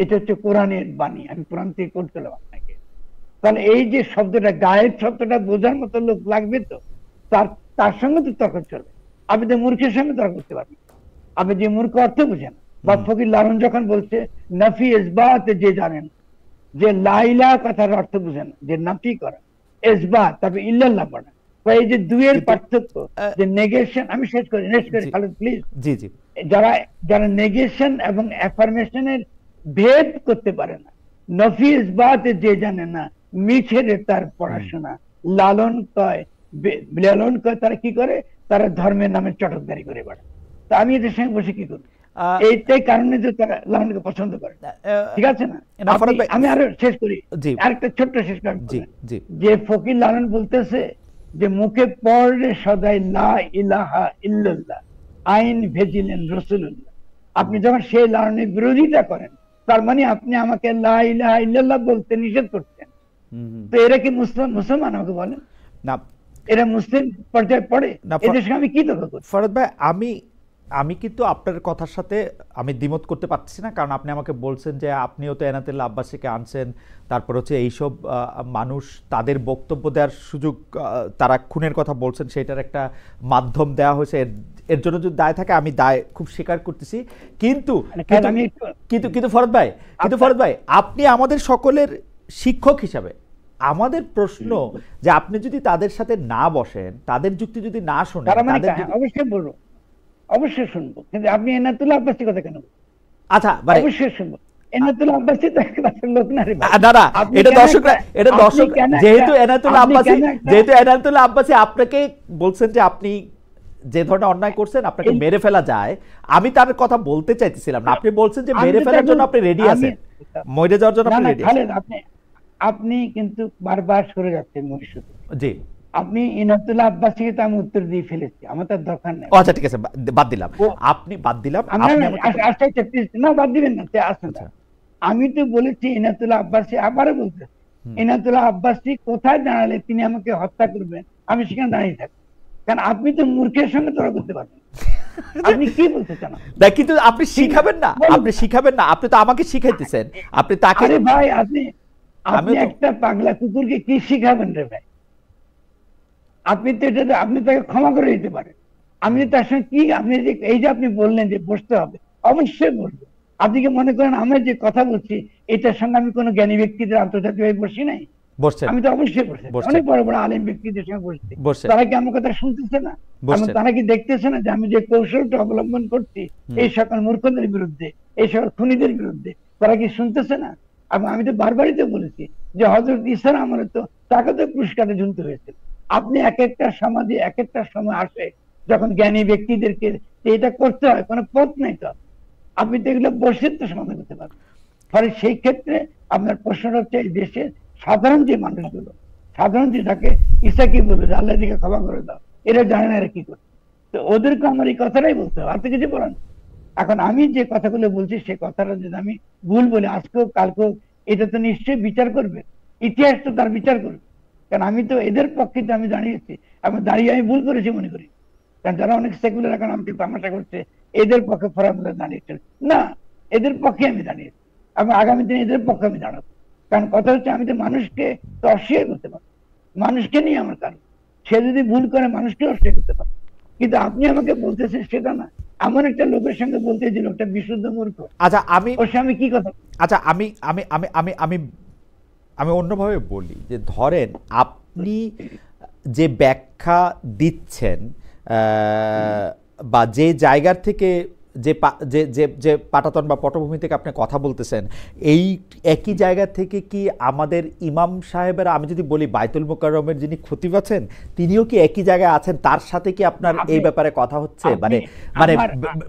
এটা হচ্ছে কোরআনের বাণী। আমি কোরআন থেকে করছিলাম আপনাকে। তাহলে এই যে শব্দটা, গায়েব শব্দটা বোঝার মতো লোক লাগবে, তো তার সঙ্গে তো তর্ক চলবে। আপনি তো মূর্খের সঙ্গে তর্ক করতে পারবেন। আপনি যে মূর্খ অর্থ বুঝেন, বা ফকির লালন যখন বলছে নাফি ইসবাত যে জানেন, যে লাইলা কথার অর্থ বুঝেন, যে নাফি করা, ইসবাত, তারপরে ইল্লাল্লাহ পড়া, এই যে দুইয়ের পার্থক্য, যে নেগেশন। আমি শেষ করি খালেদ প্লিজ। জি জি, যারা নেগেশন এবং অ্যাফার্মেশনের ভেদ করতে পারে না, নফি ইসবাত যে জানে না, মিছেরে তার পড়াশোনা, লালন কয় তারা কি করে, তারা ধর্মের নামে চটকদারি করে বেড়ায়। তা আমি এদের সঙ্গে বসে কি করবো? এইটাই কারণে যে তারা লালনকে পছন্দ করে। ঠিক আছে না? আমি আরো শেষ করি, আরেকটা ছোট্ট শেষ করি। যে ফকির লালন বলতেছে যে মুখে পড়ে সদাই লা ইলাহা ইল্লাল্লাহ, আইন ভেজিলেন রাসূলুল্লাহ। আপনি যখন সেই লালনের বিরোধিতা করেন, তার মানে আপনি আমাকে লা ইলাহা ইল্লাল্লাহ বলতে নিষেধ করছেন। তো এরা কি মুসলমান? আমাকে বলেন না, এরা মুসলিম পর্যায়ে পড়ে? এদের সঙ্গে আমি কি তর্ক করি? ফরহাদ ভাই, আমি কিন্তু আপনার কথার সাথে আমি দ্বিমত করতে পারছি না। কারণ আপনি আমাকে বলছেন যে আপনিও তো এনায়েতুল্লাহ আব্বাসীকে আনছেন, তারপর হচ্ছে এইসব মানুষ তাদের বক্তব্য দেওয়ার সুযোগ, তারা খুনের কথা বলছেন, সেটার একটা মাধ্যম দেওয়া হয়েছে। এর জন্য যদি দায় থাকে, আমি দায় খুব স্বীকার করতেছি। কিন্তু ফরহাদ ভাই, আপনি আমাদের সকলের শিক্ষক হিসাবে আমাদের প্রশ্ন যে আপনি যদি তাদের সাথে না বসেন, তাদের যুক্তি যদি না শোনেন, অবশ্যই বলবো, অবশ্যই শুনবো, কিন্তু আপনি এনায়েতুল্লাহ আব্বাসীর কথা কেন? আচ্ছা, অবশ্যই শুনবো। এনায়েতুল্লাহ আব্বাসী তো একবারের লোক না রে ভাই। না, এটা দর্শক, যেহেতু এনায়েতুল্লাহ আব্বাসী আপনাকে বলছেন যে আপনি যে ধরনের অন্যায় করছেন, আপনাকে মেরে ফেলা যায়, আমি তার কথা বলতে চাইতেছিলাম না। আপনি বলছেন যে মেরে ফেলার জন্য আপনি রেডি আছেন, মরে যাওয়ার জন্য আপনি রেডি আছেন। আপনি কিন্তু বারবার সরে যাচ্ছেন মনীষা। জি, আপনি এনায়েতুল্লাহ আব্বাসীকে তো আমি উত্তর দিয়ে ফেলেছি, আমার তার দরকার নেই। আচ্ছা ঠিক আছে, বাদ দিলাম। আপনি বাদ দিলাম, না বাদ দিবেন না। আমি তো বলেছি এনায়েতুল্লাহ আব্বাসী, আবারও বলতে, এনায়েতুল্লাহ আব্বাসী কোথায় দাঁড়ালে তিনি আমাকে হত্যা করবেন আমি সেখানে দাঁড়িয়ে থাকবো, কারণ আপনি তো মূর্খের সঙ্গে তর্ক করতে পারবেন। আপনি কি বলতে চান? না, কিন্তু আপনি শিখাবেন না, আপনি শিখাবেন না, আপনি তো আমাকে শিখাইতেছেন, আপনি তাকে। আরে ভাই, আপনি একটা পাগলা কুকুরকে কি শিখাবেন রে ভাই? আপনি তো এটা, আপনি তাকে ক্ষমা করে দিতে পারেন। আমি তার সঙ্গে কি, আপনি যে এই যে আপনি বললেন যে বসতে হবে, অবশ্যই বলবো। আপনি কি মনে করেন আমরা যে কথা বলছি এটার সঙ্গে আমি কোনো জ্ঞানী ব্যক্তিদের আন্তর্জাতিকভাবে বসি নাই? আমি তো অবশ্যই বসছি, অনেক বড় বড় আলেম ব্যক্তিদের সঙ্গে বসছি। তারা কি আমার কথা শুনতেছে না? তারা কি দেখতেছে না যে আমি যে কৌশলটা অবলম্বন করছি এই সকল মূর্খদের বিরুদ্ধে, এই সকল খুনিদের বিরুদ্ধে, তারা কি শুনতেছে না? আমি তো বারবারই তো বলেছি যে হযরত ঈসার আমলে তো তাকে তো পুরস্কারে ঝুলতে হয়েছিল। আপনি এক একটা সমাজে এক একটা সময় আসে যখন জ্ঞানী ব্যক্তিদেরকে এটা করতে হয়, কোনো পথ নেই তো, আপনি তো এগুলো বসে তো সমাধান করতে পারবেন। ফলে সেই ক্ষেত্রে আপনার প্রশ্নটা হচ্ছে এই দেশের সাধারণ যে মানুষগুলো, সাধারণ যে তাকে ঈসা কি বলবে যে আল্লাহ দিকে ক্ষমা করে দাও, এরা জানে না এরা কি করছে, তো ওদেরকে আমার এই কথাটাই বলতে হবে, আর তো কিছু বলার নেই। এখন আমি যে কথাগুলো বলছি সেই কথাটা যদি আমি ভুল বলি আজকেও কালকেও, এটা তো নিশ্চয়ই বিচার করবে, ইতিহাস তো তার বিচার করবে। কারণ আমি তো এদের পক্ষে তো আমি দাঁড়িয়েছি, আমি দাঁড়িয়ে আমি ভুল করেছি মনে করি। কারণ যারা অনেক সেকুলার এখন আমাকে তামাশা করছে এদের পক্ষে ফরামুলা দাঁড়িয়েছে না, এদের পক্ষে আমি দাঁড়িয়েছি, আমি আগামী দিনে এদের পক্ষে আমি দাঁড়াবো। কারণ কথা হচ্ছে আমি তো মানুষকে তো অস্বীকার করতে পারি, মানুষকে নিয়ে আমার কারণ, সে যদি ভুল করে মানুষকে অস্বীকার করতে পারে। কিন্তু আপনি আমাকে বলতেছেন সেটা না, এমন একটা লোকের সঙ্গে বলতে যে লোকটা বিশুদ্ধ মূর্খ। আচ্ছা, ওর আমি কি কথা, আচ্ছা আমি আমি আমি আমি আমি আমি অন্যভাবে বলি যে ধরেন আপনি যে ব্যাখ্যা দিচ্ছেন বা যে জায়গার থেকে যে যে যে পাটাতন বা পটভূমি থেকে আপনি কথা বলতেছেন, এই একই জায়গা থেকে কি আমাদের ইমাম সাহেবেরা, আমি যদি বলি বাইতুল মোকাররমের যিনি খতিব আছেন তিনিও কি একই জায়গায় আছেন? তার সাথে কি আপনার এই ব্যাপারে কথা হচ্ছে? মানে মানে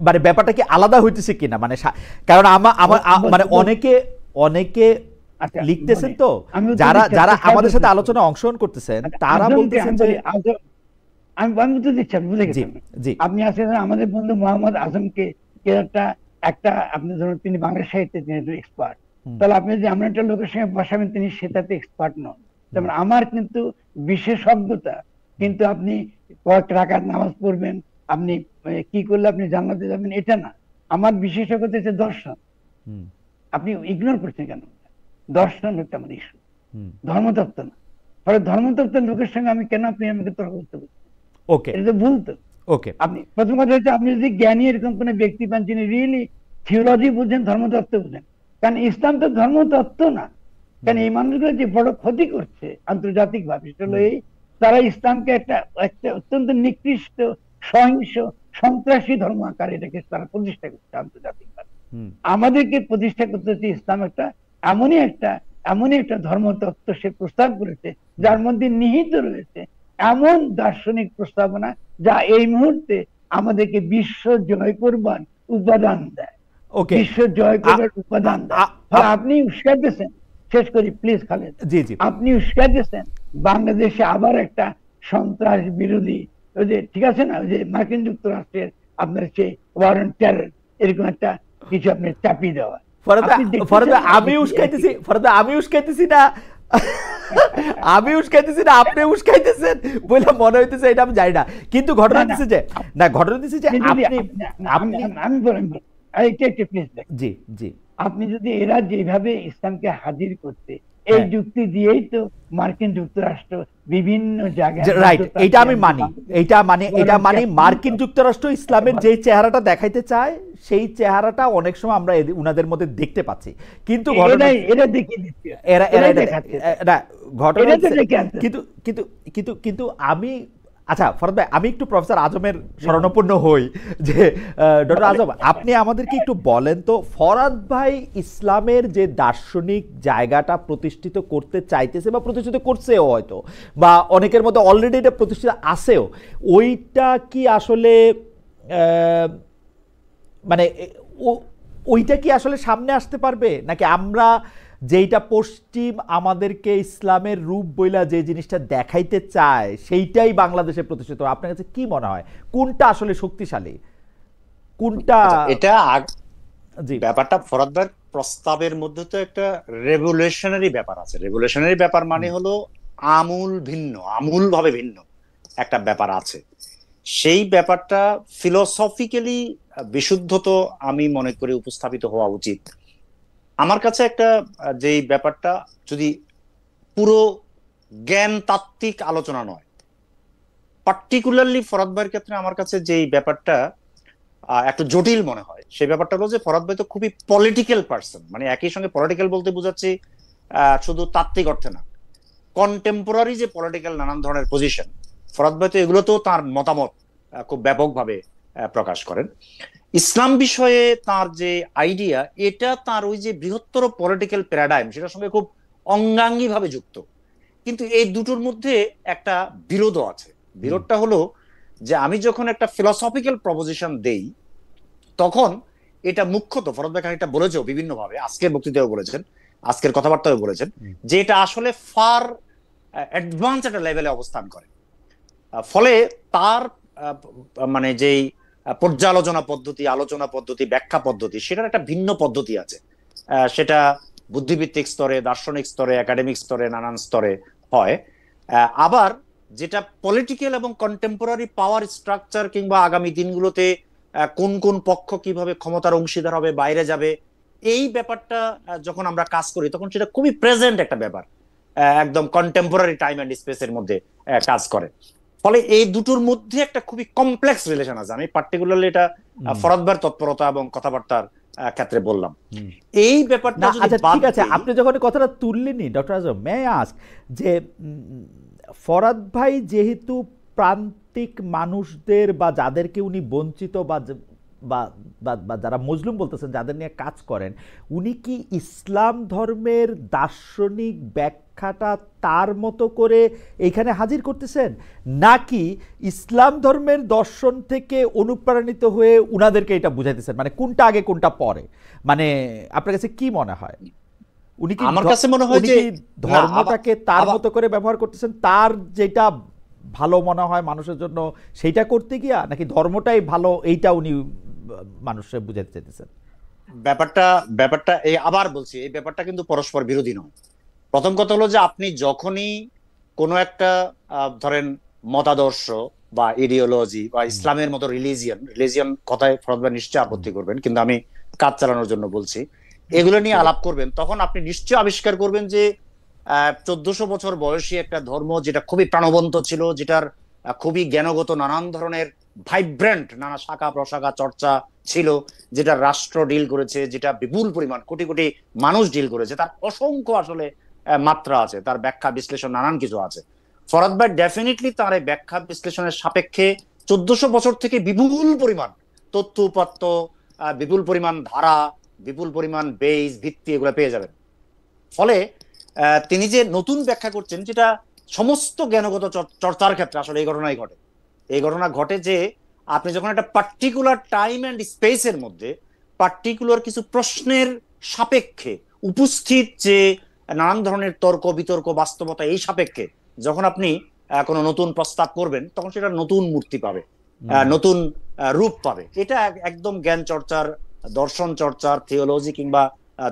মানে ব্যাপারটা কি আলাদা হইতেছে কিনা? মানে কারণ আমার মানে অনেকে লিখতেছেন তো, যারা যারা আমাদের সাথে আলোচনা অংশগ্রহণ করতেছেন তারা বলতেছেন যে আমি তো দিচ্ছি, বুঝে গেছেন। আপনি আছেন আমাদের বন্ধু মোহাম্মদ আজমকে, একটা আপনি ধরুন তিনি বাংলা সাহিত্যে তিনি এক্সপার্ট, তাহলে আপনি যদি আমরা একটা লোকের সঙ্গে বসাবেন তিনি সেটাতে এক্সপার্ট নন। যেমন আমার কিন্তু বিশেষজ্ঞতা, কিন্তু আপনি কয়েক রাকাত নামাজ পড়বেন, আপনি কি করলে আপনি জান্নাতে যাবেন এটা না, আমার বিশেষজ্ঞতা হচ্ছে দর্শন। আপনি ইগনোর করছেন কেন? দর্শন হচ্ছে আমার ইস্যু, ধর্মতত্ত্ব না। ফলে ধর্মতত্ত্বের লোকের সঙ্গে আমি কেন আপনি আমাকে তর্ক করতে বলছেন? ওকে, এটা তো ভুল তো। ওকে, আপনি প্রথম কথা হচ্ছে আপনি যদি জ্ঞানী এরকম কোন ব্যক্তি পান যিনি রিয়েলি থিওলজি বুঝেন, ধর্মতত্ত্ব বুঝেন, কারণ ইসলাম তো ধর্মতত্ত্ব না। কারণ এই মানুষগুলো যে বড় ক্ষতি করছে আন্তর্জাতিক ভাবে সেটা হলো এই, তারা ইসলামকে একটা অত্যন্ত নিকৃষ্ট সহিংস সন্ত্রাসী ধর্ম আকারে এটাকে তারা প্রতিষ্ঠা করছে আন্তর্জাতিক ভাবে। আমাদেরকে প্রতিষ্ঠা করতে হচ্ছে ইসলাম একটা এমনই একটা ধর্মতত্ত্ব সে প্রস্তাব করেছে যার মধ্যে নিহিত রয়েছে এমন দার্শনিক প্রস্তাবনা যা এই মুহূর্তে আমাদেরকে বিশ্ব জয় করবার উপাদান দেয়, বিশ্ব জয় করবার উপাদান দেয়। আপনি উস্কাইতেছেন, শেষ করি প্লিজ খালেদ, আপনি উস্কাইতেছেন বাংলাদেশে আবার একটা সন্ত্রাস বিরোধী, ওই যে ঠিক আছে না, ওই যে মার্কিন যুক্তরাষ্ট্রের আপনার সে ওয়ার অন টেরর, এরকম একটা কিছু আপনি চাপিয়ে দেওয়া। আমি উস্কাইতেছি না, আমি উস্কাইতেছি না, আপনি উস্কাইতেছেন বলে মনে হইতেছে, এটা আমি জানি না। কিন্তু ঘটনা দিচ্ছে যে আপনি যদি এরা যেভাবে ইসলামকে হাজির করতে, এই যুক্তি দিয়েই তো মার্কিন যুক্তরাষ্ট্র বিভিন্ন জায়গায়, রাইট, এটা আমি মানি, এটা মানি মার্কিন যুক্তরাষ্ট্র ইসলামের যে চেহারাটা দেখাইতে চায় সেই চেহারাটা অনেক সময় আমরা উনাদের মধ্যে দেখতে পাচ্ছি। কিন্তু কিন্তু আমি, আচ্ছা ফরহাদ ভাই, আমি একটু প্রফেসর আজমের শরণাপন্ন হই যে ডক্টর আজম, আপনি আমাদেরকে একটু বলেন তো, ফরহাদ ভাই ইসলামের যে দার্শনিক জায়গাটা প্রতিষ্ঠিত করতে চাইতেছে বা প্রতিষ্ঠিত করছেও হয়তো, বা অনেকের মধ্যে অলরেডি এটা প্রতিষ্ঠিত আছেও, ওইটা কি আসলে মানে ওইটা কি আসলে সামনে আসতে পারবে, নাকি আমরা যেইটা পশ্চিম আমাদেরকে ইসলামের রূপ বইলা যে জিনিসটা দেখাইতে চায় সেইটাই বাংলাদেশে প্রতিষ্ঠিত? আপনার কাছে কি মনে হয় কোনটা আসলে শক্তিশালী, কোনটা? এটা ব্যাপারটা ফরহাদ ভাইয়ের প্রস্তাবের মধ্যে তো একটা রেভলিউশনারি ব্যাপার আছে। রেভলিউশনারি ব্যাপার মানে হলো আমূল ভিন্ন, আমূল ভাবে ভিন্ন। একটা ব্যাপার আছে। সেই ব্যাপারটা ফিলোসফিক্যালি বিশুদ্ধ তো আমি মনে করি উপস্থাপিত হওয়া উচিত। আমার কাছে একটা যেই ব্যাপারটা যদি পুরো জ্ঞান তাত্ত্বিক আলোচনা নয়, পার্টিকুলারলি ফরহাদ ভাইয়ের ক্ষেত্রে আমার কাছে যেই ব্যাপারটা একটু জটিল মনে হয়, সেই ব্যাপারটা হলো যে ফরহাদ ভাই তো খুবই পলিটিক্যাল পার্সন, মানে একই সঙ্গে পলিটিক্যাল বলতে বোঝাচ্ছি শুধু তাত্ত্বিক অর্থে না, কন্টেম্পোরারি যে পলিটিক্যাল নানান ধরনের পজিশন, ফরহাদ ভাই তো এগুলোতেও তার মতামত খুব ব্যাপকভাবে প্রকাশ করেন। ইসলাম বিষয়ে তার যে আইডিয়া, এটা তার ওই যে বৃহত্তর পলিটিক্যাল প্যারাডাইম, সেটার সঙ্গে খুব অঙ্গাঙ্গি ভাবে যুক্ত। কিন্তু এই দুটোর মধ্যে একটা বিরোধও আছে। বিরোধটা হলো যে আমি যখন একটা ফিলোসফিক্যাল প্রপোজিশন দেই, তখন এটা মুখ্যত ফরহাদ ভাই খানিকটা বলেছেও বিভিন্ন ভাবে, আজকের বক্তৃতাও বলেছেন, আজকের কথাবার্তাও বলেছেন, যে এটা আসলে ফার অ্যাডভান্স একটা লেভেলে অবস্থান করে। ফলে তার মানে যেই পর্যালোচনা পদ্ধতি, আলোচনা পদ্ধতি, ব্যাখ্যা পদ্ধতি, সেটার একটা ভিন্ন পদ্ধতি আছে। সেটা বুদ্ধিভিত্তিক স্তরে, দার্শনিক স্তরে, একাডেমিক স্তরে, নানান স্তরে হয়। আবার যেটা পলিটিক্যাল এবং কন্টেম্পোরারি পাওয়ার স্ট্রাকচার কিংবা আগামী দিনগুলোতে কোন কোন পক্ষ কিভাবে ক্ষমতার অংশীদার হবে, বাইরে যাবে, এই ব্যাপারটা যখন আমরা কাজ করি তখন সেটা খুবই প্রেজেন্ট একটা ব্যাপার, একদম কন্টেম্পোরারি টাইম অ্যান্ড স্পেসের মধ্যে কাজ করে। ফলে এই দুটোর মধ্যে একটা খুবই কমপ্লেক্স রিলেশন আছে। আমি পার্টিকুলারলি এটা ফরহাদ ভাইয়ের তৎপরতা এবং কথাবার্তার ক্ষেত্রে বললাম। এই ব্যাপারটা আচ্ছা ঠিক আছে, আপনি যখন কথাটা তুললেনই doctor Azam, may I ask যে ফরহাদ ভাই যেহেতু প্রান্তিক মানুষদের বা যাদেরকে উনি বঞ্চিত বা যারা মজলুম বলতেছেন, যাদের নিয়ে কাজ করেন, উনি কি ইসলাম ধর্মের দার্শনিক ব্যাখ্যাটা তার মতো করে এইখানে হাজির করতেছেন, নাকি ইসলাম ধর্মের দর্শন থেকে অনুপ্রাণিত হয়ে উনাদেরকে এটা বুঝাইতেছেন? মানে কোনটা আগে কোনটা পরে, মানে আপনার কাছে কি মনে হয়? উনি কি, আমার কাছে মনে হয় যে ধর্মটাকে তার মতো করে ব্যবহার করতেছেন, তার যেটা ভালো মনে হয় মানুষের জন্য সেইটা করতে গিয়া, নাকি ধর্মটাই ভালো এইটা উনি মানুষের বুঝাতে চাইতেছেন? ব্যাপারটা এই আবার বলছি, এই ব্যাপারটা কিন্তু পরস্পর বিরোধী নয়। প্রথম কথা হলো যে আপনি যখনই কোনো একটা ধরেন মতাদর্শ বা ইডিওলজি বা ইসলামের মতো রিলিজিয়ন কথায় ফরহাদ ভাই নিশ্চয়ই আপত্তি করবেন, কিন্তু আমি কাজ চালানোর জন্য বলছি, এগুলো নিয়ে আলাপ করবেন, তখন আপনি নিশ্চয়ই আবিষ্কার করবেন যে 1400 বছর বয়সী একটা ধর্ম, যেটা খুবই প্রাণবন্ত ছিল, যেটার খুবই জ্ঞানগত নানান ধরনের ভাইব্রেন্ট নানা শাখা প্রশাখা চর্চা ছিল, যেটা রাষ্ট্র ডিল করেছে, যেটা বিপুল পরিমাণ কোটি কোটি মানুষ ডিল করেছে, তার অসংখ্য আসলে মাত্রা আছে, তার ব্যাখ্যা বিশ্লেষণ নানান কিছু আছে। ফরহাদ ভাই ডেফিনেটলি তার এই ব্যাখ্যা বিশ্লেষণের সাপেক্ষে 1400 বছর থেকে বিপুল পরিমাণ তথ্য উপাত্ত, বিপুল পরিমাণ ধারা, বিপুল পরিমাণ বেস ভিত্তি এগুলো পেয়ে যাবেন। ফলে তিনি যে নতুন ব্যাখ্যা করছেন, যেটা সমস্ত জ্ঞানগত চর্চার ক্ষেত্রে আসলে এই ঘটনাই ঘটে। এই ঘটনা ঘটে যে আপনি যখন একটা পার্টিকুলার টাইম অ্যান্ড স্পেসের মধ্যে পার্টিকুলার কিছু প্রশ্নের সাপেক্ষে উপস্থিত যে নানান ধরনের তর্ক বিতর্ক বাস্তবতা, এই সাপেক্ষে যখন আপনি কোনো নতুন প্রস্তাব করবেন, তখন সেটা নতুন মূর্তি পাবে, নতুন রূপ পাবে। এটা একদম জ্ঞান চর্চার, দর্শন চর্চার, থিওলজি কিংবা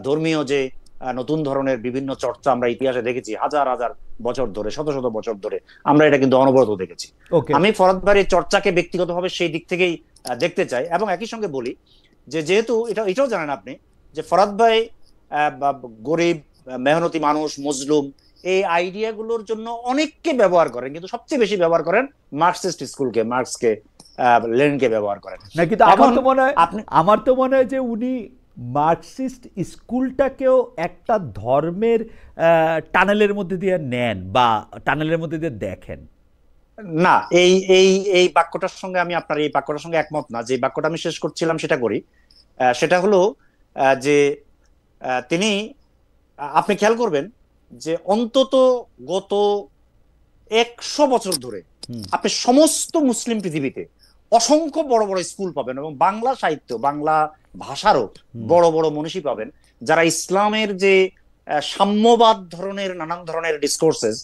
ধর্মীয় যে নতুন ধরনের বিভিন্ন চর্চা আমরা ইতিহাসে দেখেছি হাজার হাজার বছর ধরে, শত শত বছর ধরে, আমরা এটা কিন্তু অনবরত দেখেছি। আমি ফরহাদ ভাইয়ের চর্চাকে ব্যক্তিগতভাবে সেই দিক থেকেই দেখতে চাই। এবং একই সঙ্গে বলি যে যেহেতু এটাও জানেন আপনি যে ফরহাদ ভাই গরিব মেহনতি মানুষ, মজলুম, এই আইডিয়া গুলোর জন্য অনেককে ব্যবহার করেন, কিন্তু সবচেয়ে বেশি ব্যবহার করেন মার্কসিস্ট স্কুলকে, মার্কসকে, লেনিনকে ব্যবহার করেন না। কিন্তু আমার তো মনে হয় যে উনি মার্কসিস্ট স্কুলটাকেও একটা ধর্মের টানেলের মধ্যে দিয়ে নেন বা টানেলের মধ্যে দিয়ে দেখেন। না, এই এই এই বাক্যটার সঙ্গে আমি আপনার এই বাক্যটার সঙ্গে একমত না। যে বাক্যটা আমি শেষ করছিলাম সেটা করি। সেটা হলো যে তিনি, আপনি খেয়াল করবেন যে অন্তত গত 100 বছর ধরে আপনি সমস্ত মুসলিম পৃথিবীতে অসংখ্য বড় বড় স্কুল পাবেন, এবং বাংলা সাহিত্য, বাংলা ভাষারও বড় বড় মনীষী পাবেন, যারা ইসলামের যে সাম্যবাদ ধরনের নানান ধরনের ডিসকোর্সেস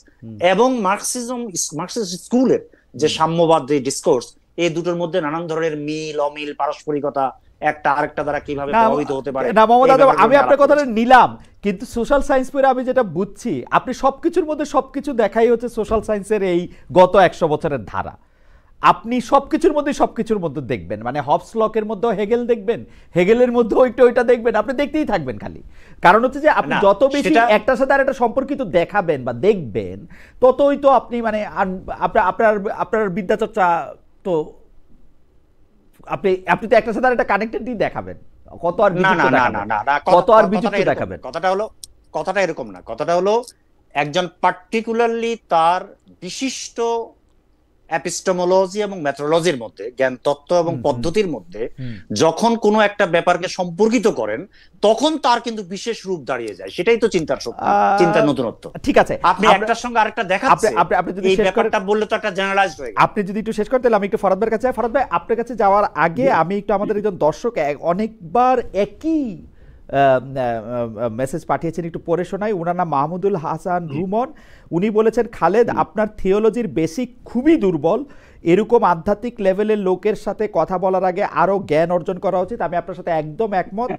এবং মার্কসিস্ট স্কুলের যে সাম্যবাদ যে ডিসকোর্স, এই দুটোর মধ্যে নানান ধরনের মিল অমিল, পারস্পরিকতা একটা আরেকটা দ্বারা কিভাবে না প্রভাবিত হতে পারে। না মোহাম্মদ আদম, এইভাবে আমি যারা আপনার কথাটা করেছে। নিলাম, কিন্তু সোশ্যাল সায়েন্স পড়ে আমি যেটা বুঝছি, আপনি সবকিছুর মধ্যে সবকিছু দেখাই হচ্ছে সোশ্যাল সায়েন্সের এই গত 100 বছরের ধারা। আপনি সবকিছুর মধ্যে দেখবেন, মানে হবস লকের মধ্যেও হেগেল দেখবেন, হেগেলের মধ্যেও একটু ওইটা দেখবেন, আপনি দেখতেই থাকবেন খালি। কারণ হচ্ছে যে আপনি না, যত বেশি সেটা- একটার সাথে আরেকটা সম্পর্কিত দেখাবেন বা দেখবেন, ততই তো আপনি মানে আপনার আপনার আপনার বিদ্যাচর্চা তো আপনি আপনি তো একটার সাথে আরেকটা কানেক্টেডই দেখাবেন, কত আর না বিচিত্র না না দেখাবেন, না না না, কত আর কথাটা বিচিত্র এরকম। দেখাবেন। কথাটা এরকম না, কথাটা হলো একজন পার্টিকুলারলি তার বিশিষ্ট এপিস্টেমোলজি এবং মেথোডোলজির মধ্যে, জ্ঞান তত্ত্ব এবং পদ্ধতির মধ্যে যখন কোনো একটা ব্যাপারকে সম্পর্কিত করেন, তখন তার কিন্তু বিশেষ রূপ দাঁড়িয়ে যায়। সেটাই তো চিন্তার শক্তি, চিন্তার নতুনত্ব। ঠিক আছে, আপনি একটার সঙ্গে আরেকটা দেখাচ্ছেন, আপনি যদি এই শেষ করেন, ব্যাপারটা বললে তো একটা জেনারেলাইজড হয়ে গেল। আপনি যদি একটু শেষ করেন তাহলে আমি একটু ফরাদ ভাইয়ের কাছে যাই। ফরাদ ভাই, আপনার কাছে যাওয়ার আগে আমি একটু আমাদের একজন দর্শক অনেকবার একই মেসেজ পাঠিয়েছেন, একটু পড়ে শোনাই। ওনার নাম মাহমুদুল হাসান রুমন। উনি বলেছেন, খালেদ আপনার থিওলজির বেসিক খুবই দুর্বল, এরকম আধ্যাত্মিক লেভেলের লোকের সাথে কথা বলার আগে আরো জ্ঞান অর্জন করা উচিত। আমি আপনার সাথে একদম একমত।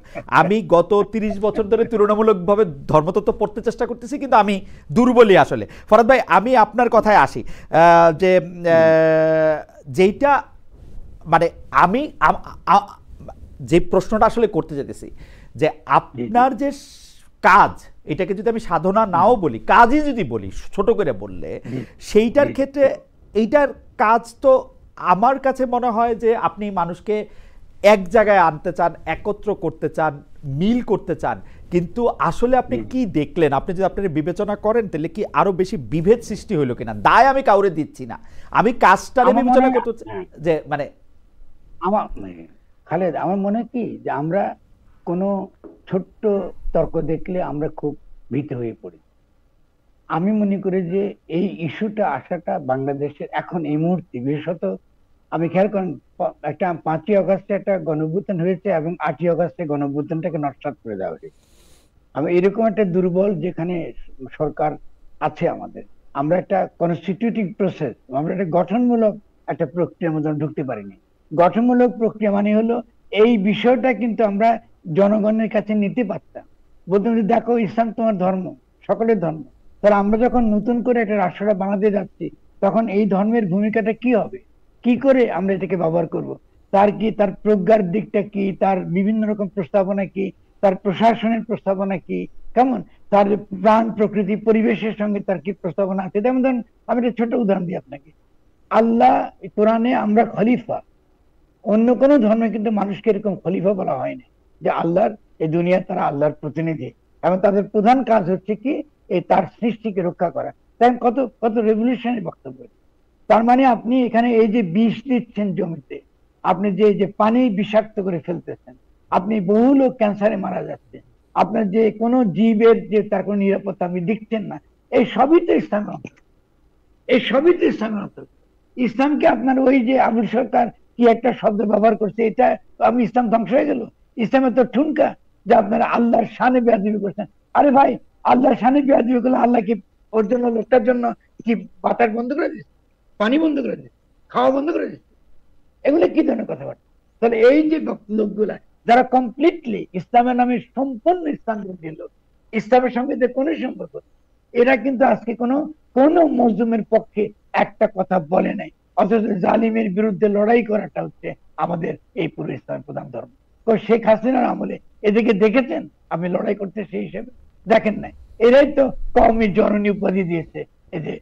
আমি গত 30 বছর ধরে তুলনামূলকভাবে ধর্মতত্ত্ব পড়তে চেষ্টা করতেছি, কিন্তু আমি দুর্বলই আসলে। ফরাদ ভাই, আমি আপনার কথায় আসি, যে যেইটা মানে আমি যে প্রশ্নটা আসলে করতে যেতেছি, যে আপনার যে কাজ, এটাকে যদি আমি সাধনা নাও বলি, কাজই যদি বলি, ছোট করে বললে, সেইটার ক্ষেত্রে এইটার কাজ তো আমার কাছে মনে হয় যে আপনি মানুষকে এক জায়গায় আনতে চান, একত্র করতে চান, মিল করতে চান, কিন্তু আসলে আপনি কি দেখলেন? আপনি যদি আপনার বিবেচনা করেন তাহলে কি আরো বেশি বিভেদ সৃষ্টি হইলো কিনা? দায় আমি কাউরে দিচ্ছি না, আমি কাজটারে বিবেচনা করতে যে মানে খালেদ, আমার মনে হয় কি যে আমরা কোনো ছোট্ট তর্ক দেখলে আমরা খুব ভীত হয়ে পড়ি। আমি মনে করি যে এই ইস্যুটা আসাটা বাংলাদেশের এখন এই মুহূর্তে, বিশেষত আমি খেয়াল করেন, একটা 5ই আগস্টে একটা গণঅভ্যুত্থান হয়েছে এবং 8ই আগস্টে গণঅভ্যুত্থানটাকে নস্যাৎ করে দেওয়া হয়েছে। আমি এরকম একটা দুর্বল যেখানে সরকার আছে আমাদের, আমরা একটা কনস্টিটিউটিভ প্রসেস, আমরা একটা গঠনমূলক একটা প্রক্রিয়ার মধ্যে ঢুকতে পারিনি। গঠনমূলক প্রক্রিয়া মানে হলো এই বিষয়টা কিন্তু আমরা জনগণের কাছে নিতে পারতাম, বলতাম যে দেখো ইসলাম তোমার ধর্ম, সকলের ধর্ম। তাহলে আমরা যখন নতুন করে একটা রাষ্ট্রটা বানাতে যাচ্ছি, তখন এই ধর্মের ভূমিকাটা কি হবে, কি করে আমরা এটাকে ব্যবহার করব, তার কি, তার প্রজ্ঞার দিকটা কি, তার বিভিন্ন রকম প্রস্তাবনা কি, তার প্রশাসনের প্রস্তাবনা কি, কেমন তার প্রাণ প্রকৃতি পরিবেশের সঙ্গে তার কি প্রস্তাবনা আছে। যেমন ধরুন, আমি একটা ছোট উদাহরণ দিই আপনাকে। আল্লাহ কোরআনে আমরা খলিফা, অন্য কোন ধর্মে কিন্তু মানুষকে এরকম খলিফা বলা হয়নি, যে আল্লাহর এই দুনিয়ার তারা আল্লাহর প্রতিনিধি এবং তাদের প্রধান কাজ হচ্ছে কি এই তার সৃষ্টিকে রক্ষা করা। তাই কত কত রেভলিউশনারি বক্তব্য। তার মানে আপনি এখানে এই যে বিষ দিচ্ছেন জমিতে, আপনি যে পানি বিষাক্ত করে ফেলতেছেন, আপনি বহু লোক ক্যান্সারে মারা যাচ্ছে, আপনার যে কোনো জীবের যে তার কোনো নিরাপত্তা আপনি দিচ্ছেন না, এই সবই তো ইসলামের অন্তর্গত। এই সবই তো ইসলামের অন্তর্গত। ইসলামকে আপনার ওই যে আবুল সরকার কি একটা শব্দ ব্যবহার করছে, এটা আমি ইসলাম ধ্বংস হয়ে গেল। ইসলামের তো ঠুনকা যে আপনারা আল্লাহর শানে বেয়াদবি করছেন। আরে ভাই, আল্লাহর শানে বেয়াদবি করলে আল্লাহ কি ওর জন্য, লোকটার জন্য কি বাতাস বন্ধ করে দিচ্ছে, পানি বন্ধ করে দিচ্ছে, খাওয়া বন্ধ করে দিচ্ছে? এগুলো কি ধরনের কথাবার্তা? তাহলে এই যে লোকগুলা যারা কমপ্লিটলি ইসলামের নামে সম্পূর্ণ ইসলাম বিরোধী লোক, ইসলামের সঙ্গে যে কোনো সম্পর্ক, এরা কিন্তু আজকে কোনো মজলুমের পক্ষে একটা কথা বলে নাই, অথচ জালিমের বিরুদ্ধে লড়াই করাটা হচ্ছে আমাদের এই পুরো ইসলামের প্রধান ধর্ম। তো শেখ হাসিনার আমলে এদিকে দেখেছেন আপনি লড়াই করতে, সেই হিসেবে দেখেন নাই। এরাই তো কওমি জননী উপাধি দিয়েছে এই যে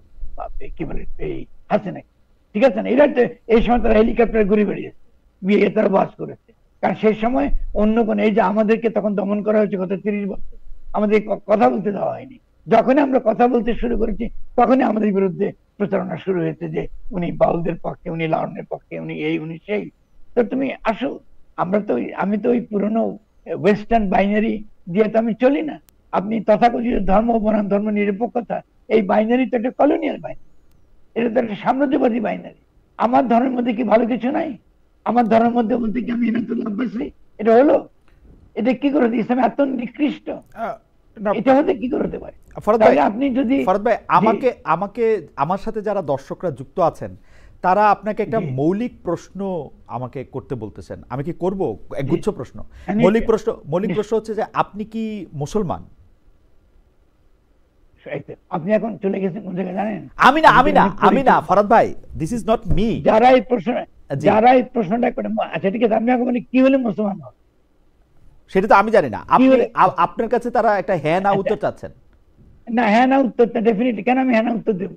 কি বলে এই হাসিনাকে, ঠিক আছে না? এরা তো এই সময় তারা হেলিকপ্টারে ঘুরে বেরিয়েছে, বিয়ে তারা বাস করেছে, কারণ সেই সময় অন্য কোন, এই যে আমাদেরকে তখন দমন করা হয়েছে গত 30 বছর, আমাদের কথা বলতে দেওয়া হয়নি। যখনই আমরা কথা বলতে শুরু করেছি, তখনই আমাদের বিরুদ্ধে প্রচারণা শুরু হয়েছে যে উনি বাউলদের পক্ষে, উনি লালনের পক্ষে, উনি এই উনি সেই। তো তুমি আসো, আমি তো ওই পুরনো ওয়েস্টার্ন বাইনারি দিয়ে তো আমি চলি না। আপনি তথাকথিত ধর্ম বনাম ধর্ম নিরপেক্ষতা, এই বাইনারি তো একটা কলোনিয়াল বাইনারি, এটা তো একটা সাম্রাজ্যবাদী বাইনারি। আমার ধর্মের মধ্যে কি ভালো কিছু নাই? আমার ধর্মের মধ্যে বলতে কি আমি ইনাতুল্লাহ আব্বাসী, এটা হলো? এটা কি করে ইসলাম এত নিকৃষ্ট? এটা হতে কি করতে পারে? ফরাদ ভাই, আপনি যদি আমার সাথে যারা দর্শকরা যুক্ত আছেন তারা আপনাকে একটা জি। মৌলিক প্রশ্ন আমাকে করতে বলতেছেন, আমি কি করব? একগুচ্ছ প্রশ্ন। হ্যাঁ, মৌলিক প্রশ্ন হচ্ছে যে আপনি কি মুসলমান? এই তো, আপনি এখন চলে গেছেন কোন জায়গায় জানেন? আমি না অনেক পরিচিত। ফরাদ ভাই, দিস ইজ নট মি। যারা এই প্রশ্ন জি। যারা এই প্রশ্নটা করে, আচ্ছা ঠিক আছে, আপনি এখন মানে কি হলে মুসলমান হন? সেটা তো আমি জানি না। কি হলে- আপনার কাছে তারা একটা হ্যাঁ না উত্তর চাচ্ছেন। না, হ্যাঁ না উত্তরটা ডেফিনেটলি, কেন আমি হ্যাঁ না উত্তর দেব?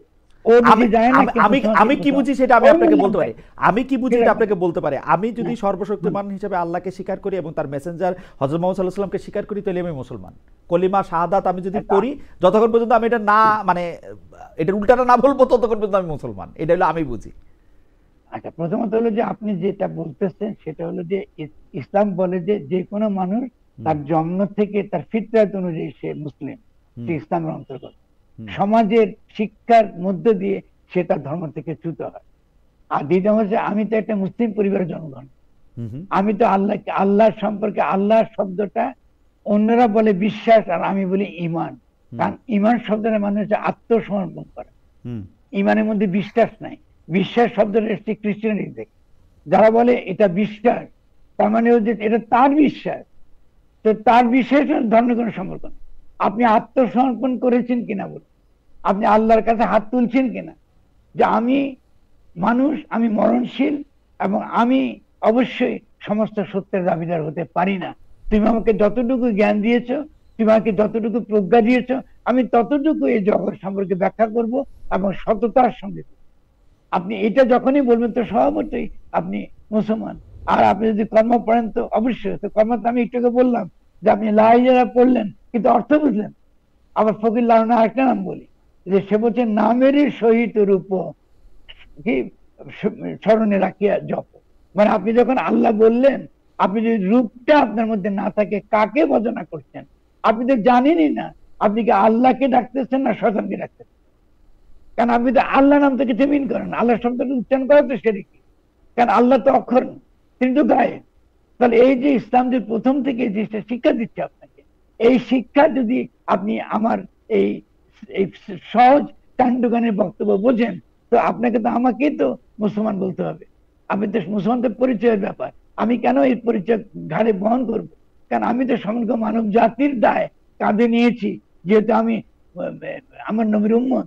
ও আমি নিজে জানে না আমি- কে আমি মুসলমান, আমি কে কি মুসলমান। বুঝি সেটা আমি ওই আপনাকে বললাম বলতে পারি। ভাই। আমি কি বুঝি ঠিক এটা আছে। আপনাকে বলতে পারি। আমি যদি সর্বশক্তিমান হিসেবে আল্লাহকে স্বীকার করি এবং তার মেসেঞ্জার হযরত মুহাম্মদ সাল্লাল্লাহু আলাইহি ওয়াসাল্লামকে স্বীকার করি, তাহলে আমি মুসলমান। কলিমা শাহাদাত আমি যদি পড়ি, যতক্ষণ পর্যন্ত আমি এটা না মানে এটার উল্টাটা না বলবো, ততক্ষণ পর্যন্ত আমি মুসলমান। এটা হলো আমি বুঝি। আচ্ছা, প্রথমত হলো যে আপনি যেটা বলতেছেন সেটা হলো যে ইসলাম বলে যে যে কোনো মানুষ তার জন্ম থেকে তার ফিতরাত অনুযায়ী সে মুসলিম, সে ইসলামের অন্তর্গত। সমাজের শিক্ষার মধ্য দিয়ে সে তার ধর্ম থেকে চ্যুত হয়। আর দ্বিতীয় হচ্ছে, আমি তো একটা মুসলিম পরিবারের জনগণ, আমি তো আল্লাহর সম্পর্কে, আল্লাহ শব্দটা অন্যরা বলে বিশ্বাস আর আমি বলি ঈমান। কারণ ঈমান শব্দটা মানে হচ্ছে আত্মসমর্পণ করা। ঈমানের মধ্যে বিশ্বাস নাই। বিশ্বাস শব্দটা এসেছে খ্রিস্টানিটি থেকে। যারা বলে এটা বিশ্বাস, তার মানে হচ্ছে এটা তার বিশ্বাস, তো তার বিশ্বাসের ধর্মের কোনো সম্পর্ক নেই। আপনি আত্মসমর্পণ করেছেন কিনা বলুন, আপনি আল্লাহর কাছে হাত তুলছেন কিনা যে আমি মানুষ, আমি মরণশীল, এবং আমি অবশ্যই সমস্ত সত্যের দাবিদার হতে পারি না। তুমি আমাকে যতটুকু জ্ঞান দিয়েছো, তুমি আমাকে যতটুকু প্রজ্ঞা দিয়েছো, আমি ততটুকু এই জগৎ সম্পর্কে ব্যাখ্যা করব এবং সততার সঙ্গে। আপনি এটা যখনই বলবেন তো স্বভাবতই আপনি মুসলমান। আর আপনি যদি কর্ম পড়েন তো অবশ্যই, তো কর্ম তো আমি একটু আগে বললাম যে আপনি লা ইলাহা পড়লেন কিন্তু অর্থ বুঝলেন। আবার ফকির লালনা আরেকটা নাম বলি, যে সে বলছে নামেরই সহিত রূপ কি স্মরণে রাখিয়া জপ। মানে আপনি যখন আল্লাহ বললেন, আপনি যদি রূপটা আপনার মধ্যে না থাকে, কাকে ভজনা করছেন আপনি তো জানেনই না। আপনি কি আল্লাহকে ডাকতেছেন না শয়তানকে ডাকতেছেন? কারণ আপনি তো আল্লাহ নাম থেকে জমিন করেন, আল্লাহ শব্দটা উচ্চারণ করা তো শিরকি। কারণ আল্লাহ তো অক্ষর না, তিনি তো গায়েব। তাহলে এই যে ইসলাম যে প্রথম থেকে যে শিক্ষা দিচ্ছে আপনাকে, এই শিক্ষা যদি আপনি আমার এই এই সহজ কাণ্ডজ্ঞানের বক্তব্য বোঝেন, তো আপনাকে তো আমাকেই তো মুসলমান বলতে হবে। আমি তো মুসলমানদের পরিচয়ের ব্যাপার, আমি কেন এই পরিচয় ঘাড়ে বহন করব? কারণ আমি তো সমগ্র মানব জাতির দায় কাঁধে নিয়েছি, যেহেতু আমি আমার নবীর উম্মত,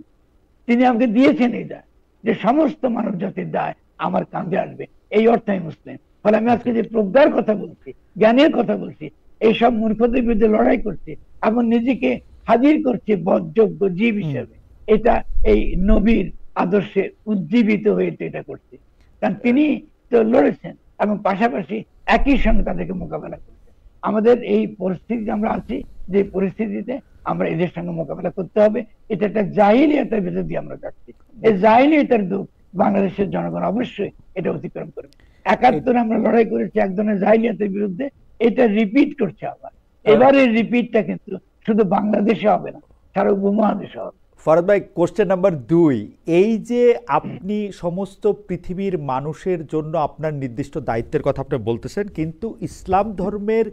তিনি আমাকে দিয়েছেন এই দায়, যে সমস্ত মানব জাতির দায় আমার কাঁধে আসবে। এই অর্থে আমি মুসলিম। ফলে আমি আজকে যে প্রজ্ঞার কথা বলছি, জ্ঞানের কথা বলছি, এইসব মূর্খদের বিরুদ্ধে লড়াই করছি এবং নিজেকে হাজির করছি বধযোগ্য জীব হিসেবে, এটা এই নবীর আদর্শে উজ্জীবিত হয়ে এটা করছি। কারণ তিনি তো লড়েছেন এবং পাশাপাশি একই সঙ্গে তাদেরকে মোকাবেলা করছেন। আমাদের এই পরিস্থিতি আমরা আছি, যে পরিস্থিতিতে আমরা এদের সঙ্গে মোকাবেলা করতে হবে। এটা একটা জাহিলিয়াতের ভিতর দিয়ে আমরা যাচ্ছি। এই জাহিলিয়াতের দুঃখ বাংলাদেশের জনগণ অবশ্যই এটা অতিক্রম করবে। ৭১ আমরা লড়াই করেছি এক ধরনের জাহিলিয়াতের বিরুদ্ধে, এটা রিপিট করছে আবার। এবারে রিপিটটা কিন্তু শুধু বাংলাদেশে হবে না, সারা উপমহাদেশে হবে। ফরাদ ভাই, কোশ্চেন নাম্বার ২, এই যে আপনি সমস্ত পৃথিবীর মানুষের জন্য আপনার নির্দিষ্ট দায়িত্বের কথা আপনি বলতেছেন, কিন্তু ইসলাম ধর্মের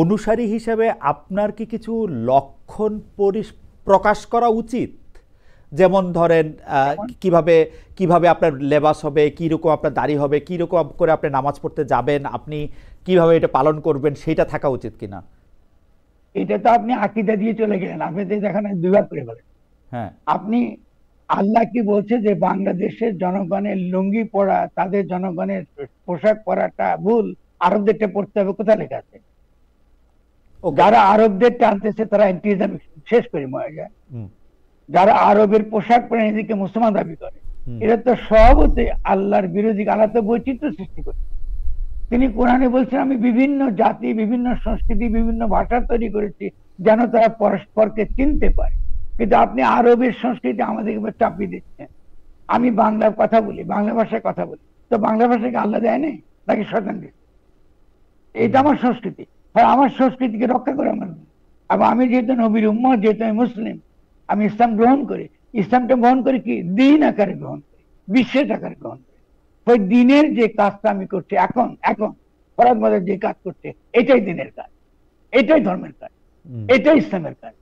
অনুসারী হিসেবে আপনার কি কিছু লক্ষণ প্রকাশ করা উচিত? যেমন ধরেন কিভাবে আপনার লেবাস হবে, কিরকম আপনার দাড়ি হবে, কিরকম করে আপনি নামাজ পড়তে যাবেন, আপনি কিভাবে এটা পালন করবেন, সেটা থাকা উচিত কিনা? এটা তো আপনি আকীদা দিয়ে চলে গেলেন, আপনি তো এখানে বিভাগ করে ফেলেন। হ্যাঁ, আপনি আল্লাহ কি বলছে যে বাংলাদেশের জনগণের লুঙ্গি পরা, তাদের জনগণের পোশাক পরাটা ভুল, আরবদেরটা পড়তে হবে, কোথায় লেখা আছে? যারা আরবদের টানতেছে তারা অ্যান্টিজম শেষ করে মরে যায়। যারা আরবের পোশাক পরে নিজেকে মুসলমান দাবি করে, এটা তো স্বভাবতই আল্লাহর বিরোধী। আল্লাহ তো বৈচিত্র্য সৃষ্টি করে। তিনি কোরআনে বলছেন আমি বিভিন্ন জাতি, বিভিন্ন সংস্কৃতি, বিভিন্ন ভাষা তৈরি করেছি যেন তারা পরস্পরকে চিনতে পারে। কিন্তু আপনি আরবের সংস্কৃতি আমাদেরকে চাপিয়ে দিচ্ছেন। আমি বাংলার কথা বলি, বাংলা ভাষায় কথা বলি, তো বাংলা ভাষাকে আল্লাহ দেয় নাই নাকি শয়তান দিচ্ছে? এটা আমার সংস্কৃতি, আমার সংস্কৃতিকে রক্ষা করে আমার। এবং আমি যেহেতু নবীর উম্মত, যেহেতু আমি মুসলিম, আমি ইসলাম গ্রহণ করি। ইসলামটা গ্রহণ করি কি দিন আকারে গ্রহণ করি, বিশ্বাস আকারে গ্রহণ করি। ওই দিনের যে কাজটা আমি করছি এখন ফরাদ মাদার যে কাজ করছে, এটাই দিনের কাজ, এটাই ধর্মের কাজ, এটাই ইসলামের কাজ।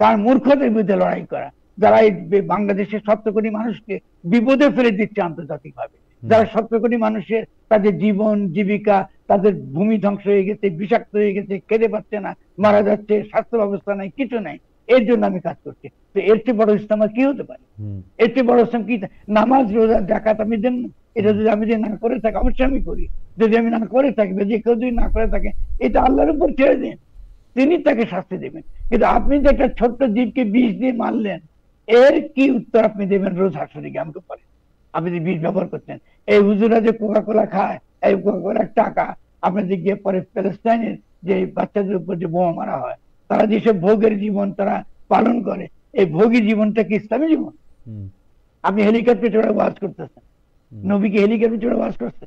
তার মূর্খদের বিরুদ্ধে লড়াই করা, যারা এই বাংলাদেশের ৭০ কোটি মানুষকে বিপদে ফেলে দিচ্ছে আন্তর্জাতিক ভাবে, যারা 17 কোটি মানুষের তাদের জীবন জীবিকা, তাদের ভূমি ধ্বংস হয়ে গেছে, বিষাক্ত হয়ে গেছে, খেতে পাচ্ছে না, মারা যাচ্ছে, স্বাস্থ্য ব্যবস্থা নাই, কিছু নাই, এর জন্য আমি কাজ করছি। তো এর চেয়ে বড় ইসলাম আর কি হতে পারে? এর চেয়ে বড় ইসলাম কি? নামাজ রোজা জাকাত আমি দেন, এটা যদি আমি না করে থাকি, অবশ্যই আমি করি। যদি আমি না করে থাকি, যে কেউ যদি না করে থাকে, এটা আল্লাহর উপর ছেড়ে দিন, তিনি তাকে শাস্তি দেবেন। কিন্তু আপনি যে একটা ছোট্ট জীবকে বিষ দিয়ে মারলেন, এর কি উত্তর আপনি দেবেন রোজ হাসরে গিয়ে? আমাকে পারেন, আপনি যে বিষ ব্যবহার করছেন। এই হুজুরা যে কোকা কোলা খায়, এই কোকা কোলার টাকা আপনাদের গিয়ে পরে প্যালেস্টাইনের যে বাচ্চাদের উপর যে বোমা মারা হয়, তারা যেসব ভোগের জীবন তারা পালন করে, এই ভোগী জীবনটা কি ইসলামী জীবন? আপনি হেলিকপ্টার চড়ে ওয়াজ করতেছেন, নবীকে হেলিকপ্টার চড়ে ওয়াজ করছে?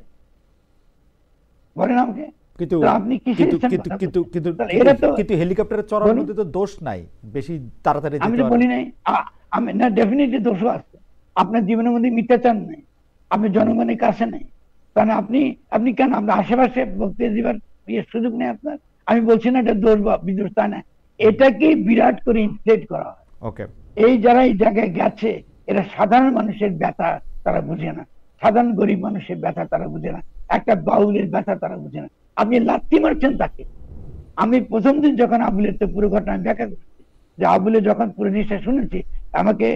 বলেন আমাকে। কিন্তু আপনি কিসের ইসলাম কথা বলছেন? এটা তো কিন্তু হেলিকপ্টারে চড়ার মধ্যে তো দোষ নাই, বেশি তাড়াতাড়ি আমি তো বলি নাই, আমি না, ডেফিনেটলি দোষও আছে। আপনার জীবনের মধ্যে মিথ্যাচার নাই, আপনি জনগণের কাছে নাই, কারণ আপনি কেন আপনার আশেপাশে বক্তৃতা দিবার সুযোগ নেই আপনার। আমি বলছি না এটা দোষ বা বিদোষ, তা না, এটাকে বিরাট করে ইনফ্লেট করা হয়। ওকে, এই যারা এই জায়গায় গেছে, এরা সাধারণ মানুষের ব্যথা তারা বুঝে না, সাধারণ গরিব মানুষের ব্যথা তারা বুঝে না, একটা বাউলের ব্যথা তারা বুঝে না। আপনি লাথি মারছেন তাকে। আমি প্রথম দিন যখন আবুলের তো পুরো ঘটনা ব্যাখ্যা করছি, যে আবুলে যখন পুরো জিনিসটা শুনেছি, আমাকে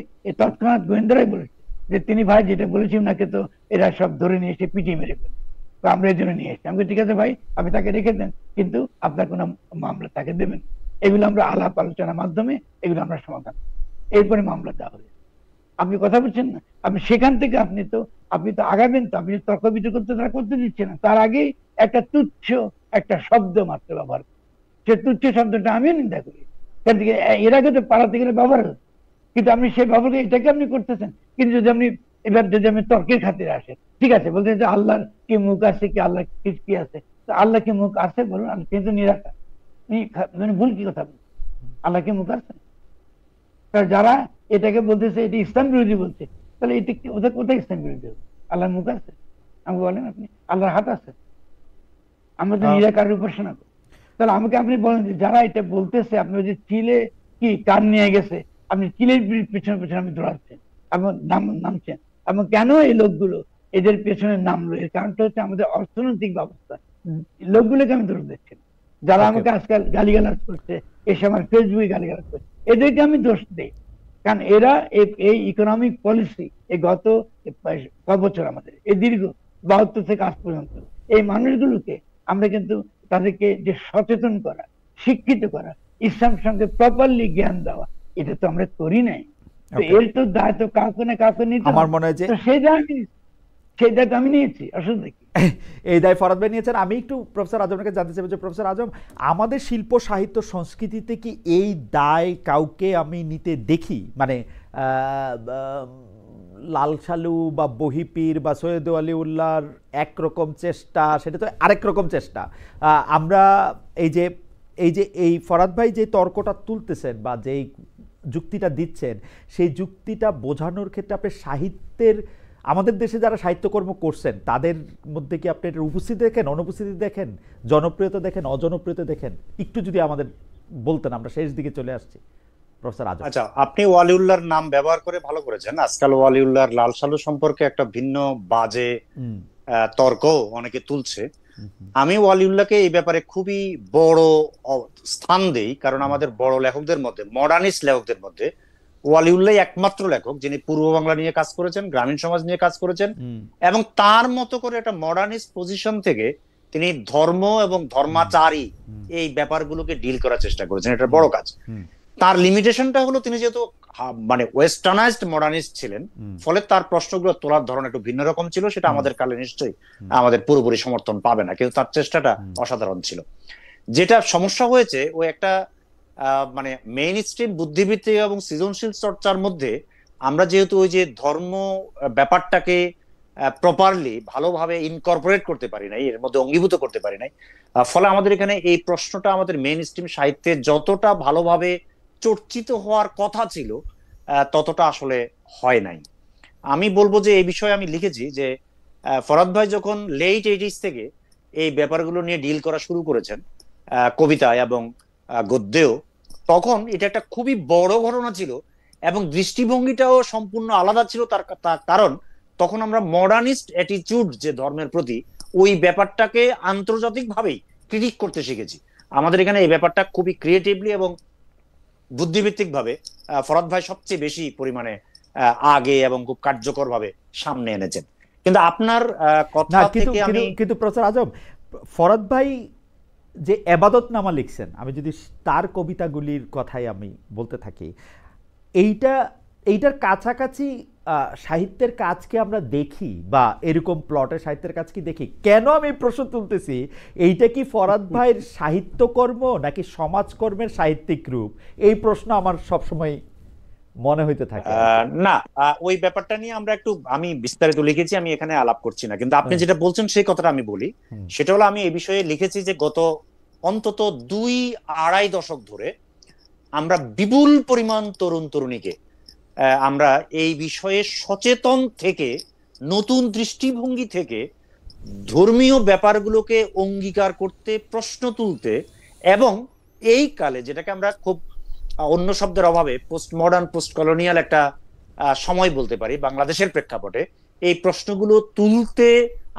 তৎক্ষণাৎ গোয়েন্দারাই বলেছে যে তিনি ভাই যেটা বলেছি ওনাকে তো এরা সব ধরে নিয়ে এসে পিটিয়ে মেরে ফেলে, তো আমরা এই জন্য নিয়ে এসেছি। আমি ঠিক আছে ভাই, আপনি তাকে রেখে দেন, কিন্তু আপনার কোনো মামলা তাকে দেবেন। এগুলো আমরা আলাপ আলোচনার মাধ্যমে এগুলো আমরা সমাধান, এরপরে মামলা দেওয়া হবে। আপনি কথা বলছেন না, আপনি সেখান থেকে আপনি তো আগাবেন, তো আপনি তর্ক বিতর্ক তারা করতে দিচ্ছেন না। তার আগে একটা তুচ্ছ একটা শব্দ মাত্র ব্যবহার, সে তুচ্ছ শব্দটা আমিও নিন্দা করি, কারণ এর আগে তো পাড়াতে গেলে ব্যবহার হতো, কিন্তু আপনি সেই ব্যবহার এটাকে আপনি করতেছেন। কিন্তু যদি আপনি এবার যদি আমি তর্কের খাতিরে আসে, ঠিক আছে, বলতে যে আল্লাহর কি মুখ আছে, কি আল্লাহ কি আছে, তো আল্লাহ কি মুখ আছে বলুন, আমি কিন্তু নিরাকার, ভুল কি কথা বলছেন? আল্লাহ কি মুখ আছে? যারা এটাকে বলতেছে এটি ইসলাম বিরোধী বলছে, তাহলে এটা ওদের কোথায় ইসলাম বিরোধী হবে? আল্লাহর মুখ আছে আমাকে বলেন, আপনি আল্লাহর হাত আছে? আমরা তো নিরাকারের উপাসনা করি। তাহলে আমাকে আপনি বলেন যে যারা এটা বলতেছে, আপনি ওই যে চিলে কি কান নিয়ে গেছে, আপনি চিলের পেছনে পেছনে আমি দৌড়াচ্ছেন, এবং নামছেন, এবং কেন এই লোকগুলো এদের পেছনে নামলো? এর কারণটা হচ্ছে আমাদের অর্থনৈতিক ব্যবস্থা। লোকগুলোকে আমি দোষ দিচ্ছি, যারা আমাকে আজকাল গালিগালাজ করছে, এসে আমার ফেসবুকে গালিগালাজ করছে, এদেরকে আমি দোষ দিই, কারণ এরা এই ইকোনমিক পলিসি এই গত কয় বছর আমাদের এই দীর্ঘ 72 থেকে আজ পর্যন্ত এই মানুষগুলোকে আমরা কিন্তু তাদেরকে যে সচেতন করা, শিক্ষিত করা, ইসলাম সঙ্গে প্রপারলি জ্ঞান দেওয়া, এটা তো আমরা করি নাই। তো এর তো দায়িত্ব কাউকে না কাউকে নিতে, আমার মনে হয় যে সেই দায়িত্ব আমি নিয়েছি। আসলে দেখি এই দায় ফরাদ ভাই নিয়েছেন। আমি একটু প্রফেসর আজমকে জানতে চাইব যে প্রফেসর আজম, আমাদের শিল্প সাহিত্য সংস্কৃতিতে কি এই দায় কাউকে আমি নিতে দেখি? মানে লাল সালু বা বহিপীর বা সৈয়দ আলিউল্লাহর একরকম চেষ্টা, সেটা তো আরেক রকম চেষ্টা। আমরা এই ফরাদ ভাই যে তর্কটা তুলতেছেন বা যেই যুক্তিটা দিচ্ছেন, সেই যুক্তিটা বোঝানোর ক্ষেত্রে আপনি সাহিত্যের, আমাদের দেশে যারা সাহিত্যকর্ম করছেন তাদের মধ্যে কি আপনি এটার উপস্থিতি দেখেন, অনুপস্থিতি দেখেন, জনপ্রিয়তা দেখেন, অজনপ্রিয়তা দেখেন? একটু যদি আমাদের বলতেন, আমরা শেষ দিকে চলে আসছি। প্রফেসর আজম। আচ্ছা, আপনি ওয়ালিউল্লাহর নাম ব্যবহার করে ভালো করেছেন। আজকাল ওয়ালিউল্লাহর লাল সালু সম্পর্কে একটা ভিন্ন বাজে তর্ক অনেকে তুলছে। আমি ওয়ালিউল্লাহকে এই ব্যাপারে খুবই বড় স্থান দেই, কারণ আমাদের বড় লেখকদের মধ্যে, মডার্নিস্ট লেখকদের মধ্যে ওয়ালিউল্লাহ একমাত্র লেখক যিনি পূর্ব বাংলা নিয়ে কাজ করেছেন, গ্রামীণ সমাজ নিয়ে কাজ করেছেন, এবং তার মতো করে একটা মডার্নিস্ট পজিশন থেকে তিনি ধর্ম এবং ধর্মাচারী এই ব্যাপারগুলোকে ডিল করার চেষ্টা করেছেন। এটা বড় কাজ। তার লিমিটেশনটা হলো তিনি যেহেতু মানে ওয়েস্টার্নাইজড মডার্নিস্ট ছিলেন, ফলে তার প্রশ্নগুলো তোলার ধরন একটু ভিন্ন রকম ছিল। সেটা আমাদের কালে নিশ্চয়ই আমাদের পুরোপুরি সমর্থন পাবে না, কিন্তু তার চেষ্টাটা অসাধারণ ছিল। যেটা সমস্যা হয়েছে, ও একটা মানে মেইন স্ট্রিম বুদ্ধিবৃত্তিক এবং সৃজনশীল চর্চার মধ্যে আমরা যেহেতু ওই যে ধর্ম ব্যাপারটাকে প্রপারলি ভালোভাবে ইনকর্পোরেট করতে পারি নাই, এর মধ্যে অঙ্গীভূত করতে পারি নাই, ফলে আমাদের এখানে এই প্রশ্নটা আমাদের মেইন স্ট্রিম সাহিত্যে যতটা ভালোভাবে চর্চিত হওয়ার কথা ছিল ততটা আসলে হয় নাই। আমি বলবো যে এই বিষয়ে আমি লিখেছি যে ফরাদ ভাই যখন লেট 80s থেকে এই ব্যাপারগুলো নিয়ে ডিল করা শুরু করেছেন কবিতায় এবং গদ্যেও, তখন এটা একটা খুবই বড় ঘটনা ছিল এবং দৃষ্টিভঙ্গিটাও সম্পূর্ণ আলাদা ছিল। তার কারণ তখন আমরা মডার্নিস্ট অ্যাটিটিউড যে ধর্মের প্রতি, ওই ব্যাপারটাকে আন্তর্জাতিকভাবেই ক্রিটিক করতে শিখেছি। আমাদের এখানে এই ব্যাপারটা খুবই ক্রিয়েটিভলি এবং বুদ্ধিভিত্তিক ভাবে ফরহাদ ভাই সবচেয়ে বেশি পরিমাণে আগে এবং খুব কার্যকর ভাবে সামনে এনেছেন। কিন্তু আপনার কথা থেকে আমি কিন্তু প্রফেসর আজম, ফরহাদ ভাই যে এবাদতনামা লিখছেন, আমি যদি তার কবিতাগুলির কথাই আমি বলতে থাকি, এইটার কাছাকাছি সাহিত্যের কাজকে আমরা দেখি, বা এরকম প্লটের সাহিত্যের কাজ কি দেখি? কেন আমি প্রশ্ন তুলতেছি, এইটা কি ফরহাদ ভাইয়ের সাহিত্যকর্ম নাকি সমাজকর্মের সাহিত্যিক রূপ? এই প্রশ্ন আমার সবসময় মনে হইতে থাকে। না, ওই ব্যাপারটা নিয়ে আমরা একটু, আমি বিস্তারিত লিখেছি, আমি এখানে আলাপ করছি না, কিন্তু আপনি যেটা বলছেন সেই কথাটা আমি বলি। সেটা হলো, আমি এই বিষয়ে লিখেছি যে গত অন্তত 2-2.5 দশক ধরে আমরা বিপুল পরিমাণ তরুণ তরুণীকে আমরা এই বিষয়ে সচেতন থেকে, নতুন দৃষ্টিভঙ্গি থেকে ধর্মীয় ব্যাপারগুলোকে অঙ্গীকার করতে, প্রশ্ন তুলতে, এবং এই কালে যেটাকে আমরা খুব অন্য শব্দের অভাবে পোস্ট মডার্ন, পোস্ট কলোনিয়াল একটা সময় বলতে পারি বাংলাদেশের প্রেক্ষাপটে, এই প্রশ্নগুলো তুলতে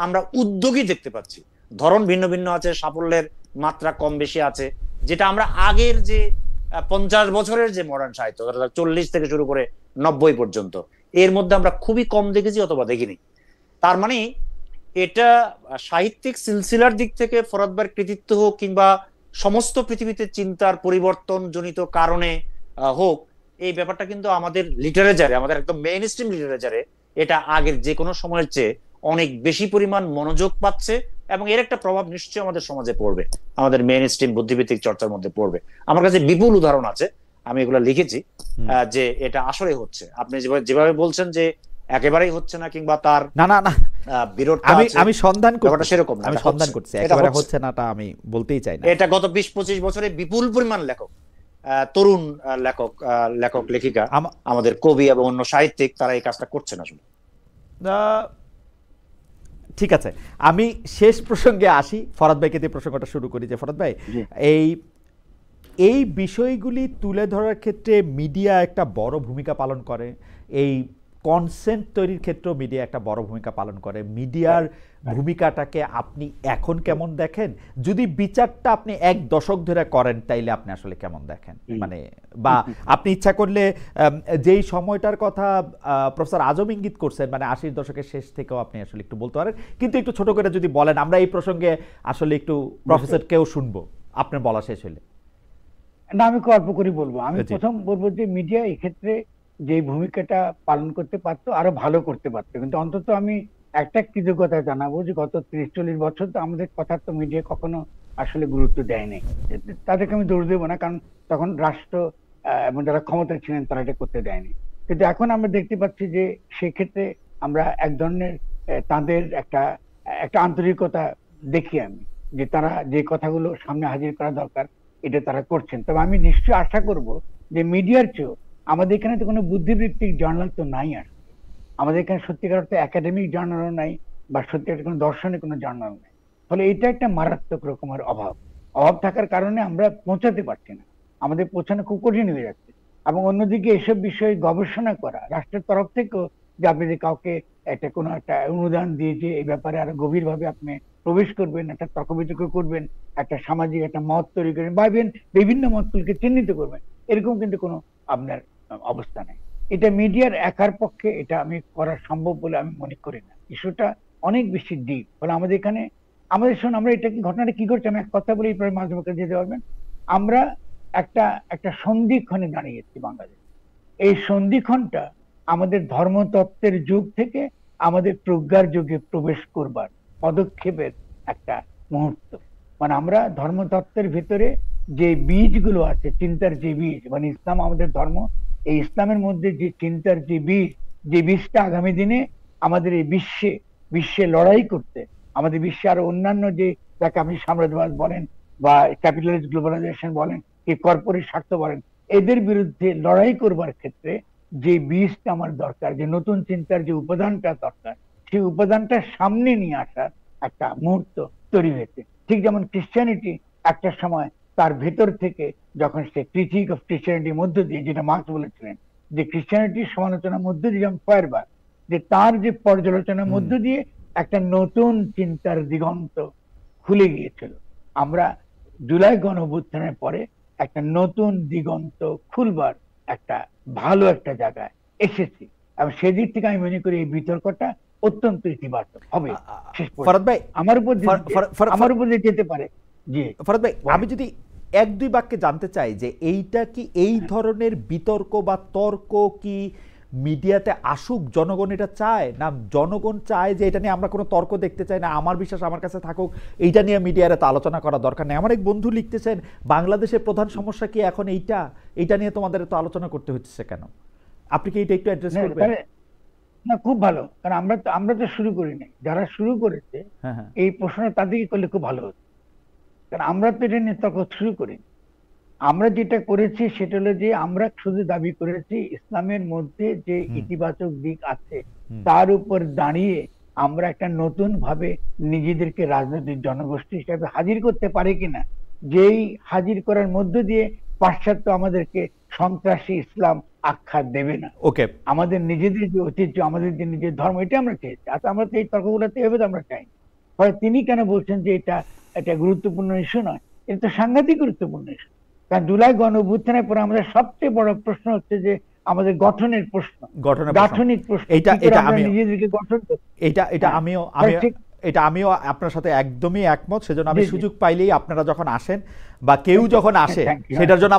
আমরা উদ্যোগী দেখতে পাচ্ছি। ধরন ভিন্ন ভিন্ন আছে, সাফল্যের মাত্রা কম বেশি আছে, যেটা আমরা আগের যে 50 বছরের যে মডার্ন সাহিত্য, 40 থেকে শুরু করে 90 পর্যন্ত, এর মধ্যে আমরা খুবই কম দেখেছি অথবা দেখিনি। তার মানে এটা সাহিত্যিক সিলসিলার দিক থেকে ফরহাদ ভাইয়ের কৃতিত্ব হোক, কিংবা সমস্ত পৃথিবীতে চিন্তার পরিবর্তন জনিত কারণে হোক, এই ব্যাপারটা কিন্তু আমাদের লিটারেচারে, আমাদের একদম মেইন স্ট্রিম লিটারেচারে এটা আগের যে কোনো সময়ের চেয়ে অনেক বেশি পরিমাণ মনোযোগ পাচ্ছে, এবং এর একটা প্রভাব নিশ্চয়ই আমাদের সমাজে পড়বে, আমাদের মেইন স্ট্রিম বুদ্ধিভিত্তিক চর্চার মধ্যে পড়বে। আমার কাছে বিপুল উদাহরণ আছে, আমি এগুলো লিখেছি, যে এটা আসলে হচ্ছে। আপনি যেভাবে বলছেন যে একেবারেই হচ্ছে না, কিংবা তার না না না বিরোধটা আমি সন্ধান করছি, সেরকম আমি সন্ধান করছি, একেবারে হচ্ছে নাটা আমি বলতেই চাই না। এটা গত 20-25 বছরে বিপুল পরিমাণ লেখক, তরুণ লেখক লেখিকা, আমাদের কবি এবং অন্য সাহিত্যিক, তারা এই কাজটা করছেন আসলে। ঠিক আছে, আমি শেষ প্রসঙ্গে আসি, ফরহাদ ভাইকে দিয়ে প্রসঙ্গটা শুরু করি। যে ফরহাদ ভাই, এই বিষয়গুলি তুলে ধরার ক্ষেত্রে মিডিয়া একটা বড় ভূমিকা পালন করে, এই কনসেন্ট তৈরির ক্ষেত্রেও মিডিয়া একটা বড় ভূমিকা পালন করে। মিডিয়ার ভূমিকাটাকে আপনি এখন কেমন দেখেন? যদি বিচারটা আপনি 1 দশক ধরে করেন, তাইলে আপনি আসলে কেমন দেখেন? মানে, বা আপনি ইচ্ছা করলে যেই সময়টার কথা প্রফেসর আজম ইঙ্গিত করছেন, মানে 80-র দশকের শেষ থেকেও আপনি আসলে একটু বলতে পারেন, কিন্তু একটু ছোট করে যদি বলেন, আমরা এই প্রসঙ্গে আসলে একটু প্রফেসরকেও শুনবো আপনার বলা শেষ হলে। না, আমি খুব অল্প করে বলবো। আমি প্রথম বলবো যে মিডিয়া এই ক্ষেত্রে যে ভূমিকাটা পালন করতে পারতো, আরো ভালো করতে পারতো। কিন্তু অন্তত আমি একটা কৃতজ্ঞতা জানাবো যে গত 30-40 বছর তো আমাদের কথা তো মিডিয়া কখনো আসলে গুরুত্ব দেয় নাই। তাদেরকে আমি দোষ দেবো না, কারণ তখন রাষ্ট্র এবং যারা ক্ষমতায় ছিলেন তারা এটা করতে দেয়নি। কিন্তু এখন আমরা দেখতে পাচ্ছি যে সেক্ষেত্রে আমরা এক ধরনের তাদের একটা আন্তরিকতা দেখি আমি, যে তারা যে কথাগুলো সামনে হাজির করা দরকার এটা তারা করছেন। তবে আমি নিশ্চয়ই আশা করব যে মিডিয়ার চেয়েও আমাদের এখানে তো কোনো বুদ্ধিবৃত্তিক জার্নাল তো নাই, আর আমাদের এখানে সত্যিকার অর্থে একাডেমিক জার্নালও নাই, বা সত্যিকার কোনো দর্শনের কোনো জার্নাল নাই। ফলে এটা একটা মারাত্মক রকমের অভাব থাকার কারণে আমরা পৌঁছাতে পারছি না, আমাদের পৌঁছানো খুব কঠিন হয়ে যাচ্ছে। এবং অন্যদিকে এসব বিষয়ে গবেষণা করা রাষ্ট্রের তরফ থেকেও, যে আপনি যে কাউকে কোনো একটা অনুদান দিয়ে যে এই ব্যাপারে আরো গভীরভাবে আপনি প্রবেশ করবেন, একটা তর্ক বিতর্ক করবেন, একটা সামাজিক একটা মত তৈরি করবেন, বা বিভিন্ন মতগুলোকে চিহ্নিত করবেন, এরকম কিন্তু কোনো আপনার অবস্থা নেই। এটা মিডিয়ার একার পক্ষে এটা আমি করা সম্ভব বলে আমি মনে করি না। ইস্যুটা অনেক বেশি ডিপ। ফলে আমাদের এখানে আমরা এটা ঘটনাটা কি করছি, আমি এক কথা বলে এই মাঝে মাঝে যেতে পারবেন। আমরা একটা সন্ধিক্ষণে দাঁড়িয়েছি বাংলাদেশ। এই সন্ধিক্ষণটা আমাদের ধর্মতত্ত্বের যুগ থেকে আমাদের প্রজ্ঞার যুগে প্রবেশ করবার পদক্ষেপের একটা মুহূর্ত। মানে আমরা ধর্মতত্ত্বের ভিতরে যে বীজগুলো আছে, চিন্তার যে বীজ, মানে ইসলাম আমাদের ধর্ম, এই ইসলামের মধ্যে যে চিন্তার যে বীজটা আগামী দিনে আমাদের এই বিশ্বে লড়াই করতে, আমাদের বিশ্বে আরো অন্যান্য যে, যাকে আপনি সাম্রাজ্যবাদ বলেন বা ক্যাপিটালিস্ট গ্লোবালাইজেশন বলেন, কি কর্পোরেট স্বার্থ বলেন, এদের বিরুদ্ধে লড়াই করবার ক্ষেত্রে যে বীজটা আমার দরকার, যে নতুন চিন্তার যে উপাদানটা দরকার, সেই উপাদানটা সামনে নিয়ে আসার একটা মুহূর্ত তৈরি হয়েছে। ঠিক যেমন ক্রিশ্চিয়ানিটি একটা সময় তার ভেতর থেকে, যখন সে ক্রিটিক অফ ক্রিশ্চিয়ানিটির মধ্য দিয়ে, যেটা মার্কস বলেছিলেন যে ক্রিশ্চিয়ানিটির সমালোচনার মধ্য দিয়ে যেমন ফায়ারবার, যে তার যে পর্যালোচনার মধ্য দিয়ে একটা নতুন চিন্তার দিগন্ত খুলে গিয়েছিল। আমরা জুলাই গণঅভ্যুত্থানের পরে একটা নতুন দিগন্ত খুলবার একটা ভালো একটা জায়গায় এসেছি, এবং সেদিক থেকে আমি মনে করি এই বিতর্কটা অত্যন্ত ইতিবাচক হবে। ফরহাদ ভাই, আমার উপর দিয়ে যেতে পারে। জি ফরহাদ ভাই, আমি যদি এক দুই বাক্যে জানতে চাই যে এইটা কি, এই ধরনের বিতর্ক বা তর্ক কি মিডিয়াতে আসুক? জনগণ এটা চায় না? জনগণ চায় যে এটা নিয়ে আমরা কোনো তর্ক দেখতে চাই না, আমার বিশ্বাস আমার কাছে থাকুক, এইটা নিয়ে মিডিয়ার এত আলোচনা করা দরকার নেই? আমার এক বন্ধু লিখতেছেন, বাংলাদেশের প্রধান সমস্যা কি এখন এইটা নিয়ে তোমাদের এত আলোচনা করতে হচ্ছে কেন? আপনি কি এটা একটু অ্যাড্রেস করবেন? না, খুব ভালো, কারণ আমরা তো শুরু করিনি, যারা শুরু করেছে এই প্রশ্নটা তাদেরকে করলে খুব ভালো হতো, কারণ আমরা তো এটা নিয়ে তর্ক শুরু করিনি। আমরা যেটা করেছি সেটা হলো যে আমরা শুধু দাবি করেছি ইসলামের মধ্যে যে ইতিবাচক দিক আছে তার উপর দাঁড়িয়ে আমরা একটা নতুন ভাবে নিজেদেরকে রাজনৈতিক জনগোষ্ঠী হিসেবে হাজির করতে পারি কিনা, যেই হাজির করার মধ্য দিয়ে পাশ্চাত্য আমাদেরকে সন্ত্রাসী ইসলাম আখ্যা দেবে না। ওকে, আমাদের নিজেদের যে ঐতিহ্য, আমাদের যে নিজের ধর্ম, এটা আমরা চেয়েছি। আচ্ছা, আমরা তো এই তর্কগুলোতে এভাবে আমরা চাই। ফলে তিনি কেন বলছেন যে এটা একটা গুরুত্বপূর্ণ ইস্যু নয়? এটা তো সাংঘাতিক গুরুত্বপূর্ণ ইস্যু। কারণ জুলাই গণঅভ্যুত্থানের পরে আমাদের সবচেয়ে বড় প্রশ্ন হচ্ছে যে আমাদের গঠনের প্রশ্ন, গাঠনিক প্রশ্ন। এটা আমিও আপনার সাথে একদমই একমত। সেজন্য আমি সুযোগ পাইলেই আপনারা যখন আসেন বা কেউ যখন আসে সেটার জন্য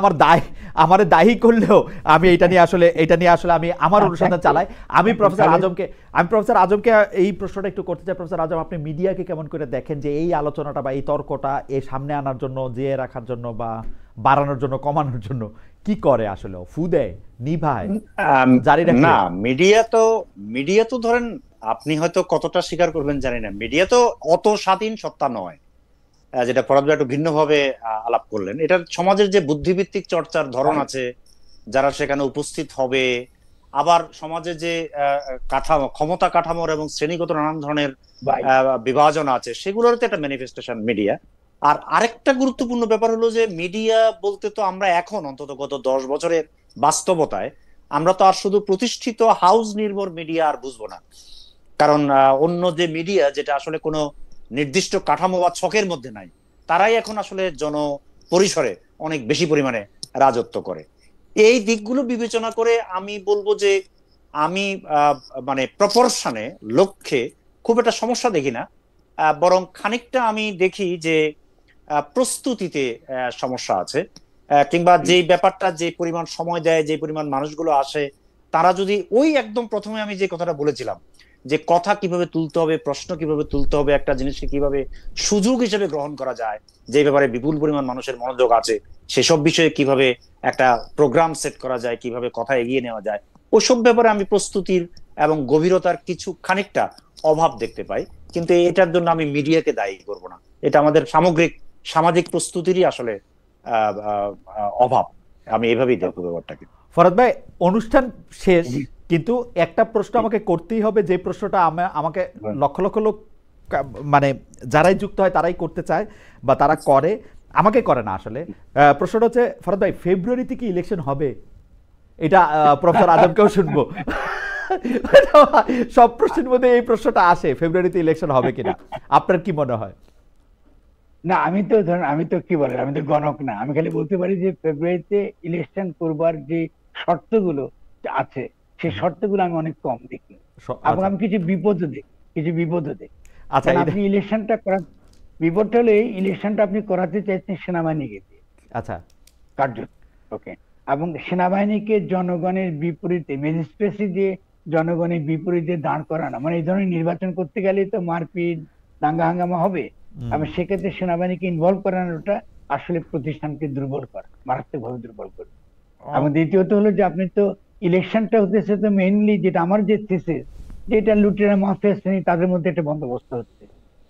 আমার দায়ী করলেও আমি এটা নিয়ে আসলে আমি আমার অনুসন্ধান চালাই। আমি প্রফেসর আজমকে এই প্রশ্নটা একটু করতে চাই। প্রফেসর আজম, আপনি মিডিয়াকে কেমন করে দেখেন যে এই আলোচনাটা বা এই তর্কটা এই সামনে আনার জন্য, জিয়ে রাখার জন্য বা বাড়ানোর জন্য, কমানোর জন্য কি করে? আসলে ফু দেয়, নিভায়, জারি রাখে? না, মিডিয়া তো ধরেন, আপনি হয়তো কতটা স্বীকার করবেন জানি না, মিডিয়া তো অত স্বাধীন সত্তা নয়, যেটা ফরহাদ ভাই একটু ভিন্নভাবে আলাপ করলেন। এটা সমাজের যে বুদ্ধিভিত্তিক চর্চার ধরন আছে, যারা সেখানে উপস্থিত হবে, আবার সমাজে যে ক্ষমতা কাঠামোর এবং শ্রেণীগত নানান ধরনের বিভাজন আছে, সেগুলোর তো একটা ম্যানিফেস্টেশন মিডিয়া। আর আরেকটা গুরুত্বপূর্ণ ব্যাপার হলো যে মিডিয়া বলতে তো আমরা এখন অন্তত গত 10 বছরের বাস্তবতায় আমরা তো আর শুধু প্রতিষ্ঠিত হাউস নির্ভর মিডিয়া আর বুঝবো না। কারণ অন্য যে মিডিয়া যেটা আসলে কোনো নির্দিষ্ট কাঠামো বা ছকের মধ্যে নাই, তারাই এখন আসলে জনপরিসরে অনেক বেশি পরিমাণে রাজত্ব করে। এই দিকগুলো বিবেচনা করে আমি বলবো যে আমি মানে প্রপোর্শনে, লক্ষ্যে খুব একটা সমস্যা দেখি না, বরং খানিকটা আমি দেখি যে প্রস্তুতিতে সমস্যা আছে, কিংবা যে ব্যাপারটা যে পরিমাণ সময় দেয়, যে পরিমাণ মানুষগুলো আসে, তারা যদি ওই একদম প্রথমে আমি যে কথাটা বলেছিলাম যে কথা কিভাবে তুলতে হবে, প্রশ্ন কিভাবে তুলতে হবে, একটা জিনিসকে কিভাবে সুযোগ হিসেবে গ্রহণ করা যায়, যে ব্যাপারে বিপুল পরিমাণ মানুষের মনোযোগ আছে, সেসব বিষয়ে কিভাবে একটা প্রোগ্রাম সেট করা যায়, কিভাবে কথা এগিয়ে নেওয়া যায়, ওইসব ব্যাপারে আমি প্রস্তুতির এবং গভীরতার কিছু খানিকটা অভাব দেখতে পাই। কিন্তু এটার জন্য আমি মিডিয়াকে দায়ী করব না, এটা আমাদের সামগ্রিক সামাজিক প্রস্তুতিরই আসলে অভাব। আমি এভাবেই দেখব ব্যাপারটাকে। ফরহাদ ভাই, অনুষ্ঠান শেষ, কিন্তু একটা প্রশ্ন আমাকে করতেই হবে, যে প্রশ্নটা আমাকে লক্ষ লক্ষ লোক, মানে যারাই যুক্ত হয় তারাই করতে চায় বা তারা করে, আমাকে করে না আসলে। প্রশ্নটা হচ্ছে, ফরহাদ ভাই, ফেব্রুয়ারিতে কি ইলেকশন হবে? এটা প্রফেসর আজমকেও শুনবো। সব প্রশ্নের মধ্যে এই প্রশ্নটা আসে, ফেব্রুয়ারিতে ইলেকশন হবে কিনা, আপনার কি মনে হয়? না, আমি তো কি বলেন, আমি তো গণক না। আমি খালি বলতে পারি যে ফেব্রুয়ারিতে ইলেকশন করবার যে শর্তগুলো আছে, সেই শর্তগুলো আমি অনেক কম দেখি, এবং আমি কিছু বিপদ দেখি। আচ্ছা, আপনি ইলেকশনটা করার বিপদটা হলে ইলেকশনটা আপনি করাতে চাইছেন সেনাবাহিনীকে দিয়ে, আচ্ছা, কার্য, ওকে, এবং সেনাবাহিনীকে জনগণের বিপরীতে, ম্যাজিস্ট্রেসি দিয়ে জনগণের বিপরীতে দাঁড় করানো, মানে এই ধরনের নির্বাচন করতে গেলে তো মারপিট, দাঙ্গা হাঙ্গামা হবে, এবং সেক্ষেত্রে সেনাবাহিনীকে ইনভলভ করানোটা আসলে প্রতিষ্ঠানকে দুর্বল করে, মারাত্মকভাবে দুর্বল করে। এবং দ্বিতীয়ত হলো যে আপনি তো ইলেকশনটা হতেছে তো মেইনলি, যেটা আমার যে থিসিস, যেটা লুটেরা মাফিয়া শ্রেণী তাদের মধ্যে একটা বন্দোবস্ত হচ্ছে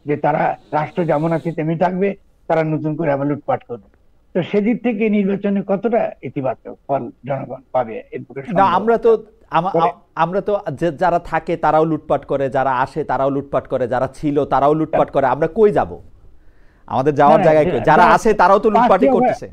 যে তারা রাষ্ট্র যেমন আছে তেমনি থাকবে, তারা নতুন করে আবার লুটপাট করবে। তো সেদিক থেকে নির্বাচনে কতটা ইতিবাচক ফল জনগণ পাবে? না, আমরা তো যারা থাকে তারাও লুটপাট করে, যারা আসে তারাও লুটপাট করে, যারা ছিল তারাও লুটপাট করে, আমরা কই যাব? আমাদের যাওয়ার জায়গায় যারা আসে তারাও তো লুটপাটই করতেছে।